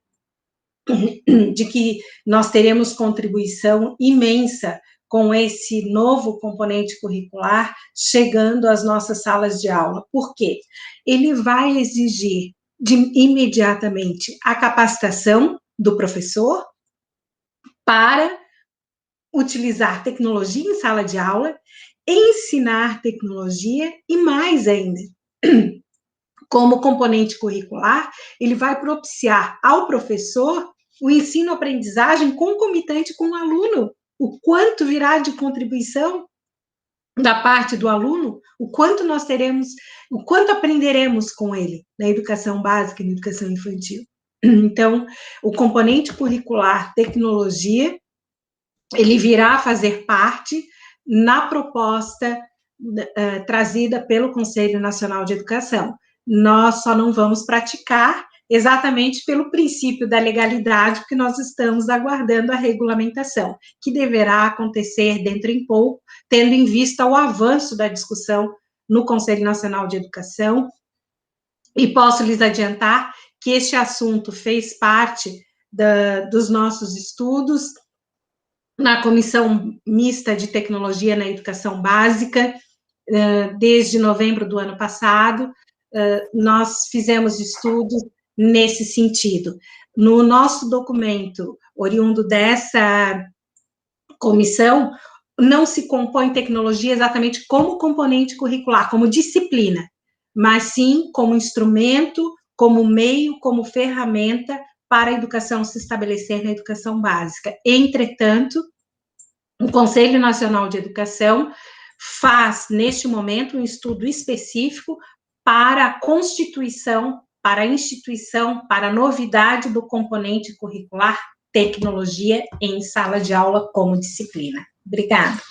S3: de que nós teremos contribuição imensa com esse novo componente curricular chegando às nossas salas de aula. Por quê? Ele vai exigir imediatamente a capacitação do professor para utilizar tecnologia em sala de aula, ensinar tecnologia e mais ainda, como componente curricular, ele vai propiciar ao professor o ensino-aprendizagem concomitante com o aluno, o quanto virá de contribuição da parte do aluno, o quanto nós teremos, o quanto aprenderemos com ele na educação básica e na educação infantil. Então, o componente curricular tecnologia, ele virá fazer parte na proposta trazida pelo Conselho Nacional de Educação. Nós só não vamos praticar exatamente pelo princípio da legalidade, porque nós estamos aguardando a regulamentação, que deverá acontecer dentro em pouco, tendo em vista o avanço da discussão no Conselho Nacional de Educação, e posso lhes adiantar que este assunto fez parte dos nossos estudos na Comissão Mista de Tecnologia na Educação Básica, desde novembro do ano passado, nós fizemos estudos nesse sentido. No nosso documento, oriundo dessa comissão, não se compõe tecnologia exatamente como componente curricular, como disciplina, mas sim como instrumento, como meio, como ferramenta para a educação se estabelecer na educação básica. Entretanto, o Conselho Nacional de Educação faz, neste momento, um estudo específico para a constituição, para a instituição, para a novidade do componente curricular tecnologia em sala de aula como disciplina. Obrigada.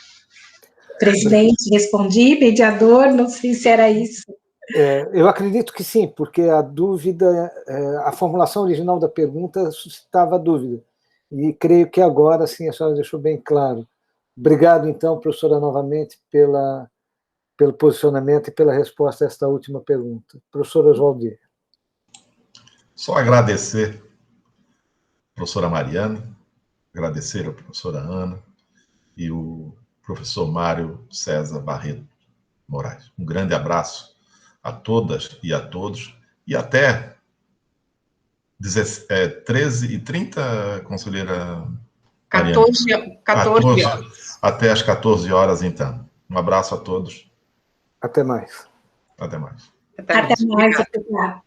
S3: Presidente, respondi, mediador, não sei se era isso.
S2: Eu acredito que sim, porque a dúvida, a formulação original da pergunta suscitava dúvida, e creio que agora, sim, a senhora deixou bem claro. Obrigado, então, professora, novamente, pelo posicionamento e pela resposta a esta última pergunta. Professora Oswaldir.
S1: Só agradecer a professora Mariane, agradecer a professora Ana e o professor Mário César Barreto Moraes. Um grande abraço a todas e a todos, e até 13h30, conselheira Mariane. 14 horas. Até às 14 horas, então. Um abraço a todos.
S2: Até mais.
S1: Até mais.
S3: Até mais, obrigada.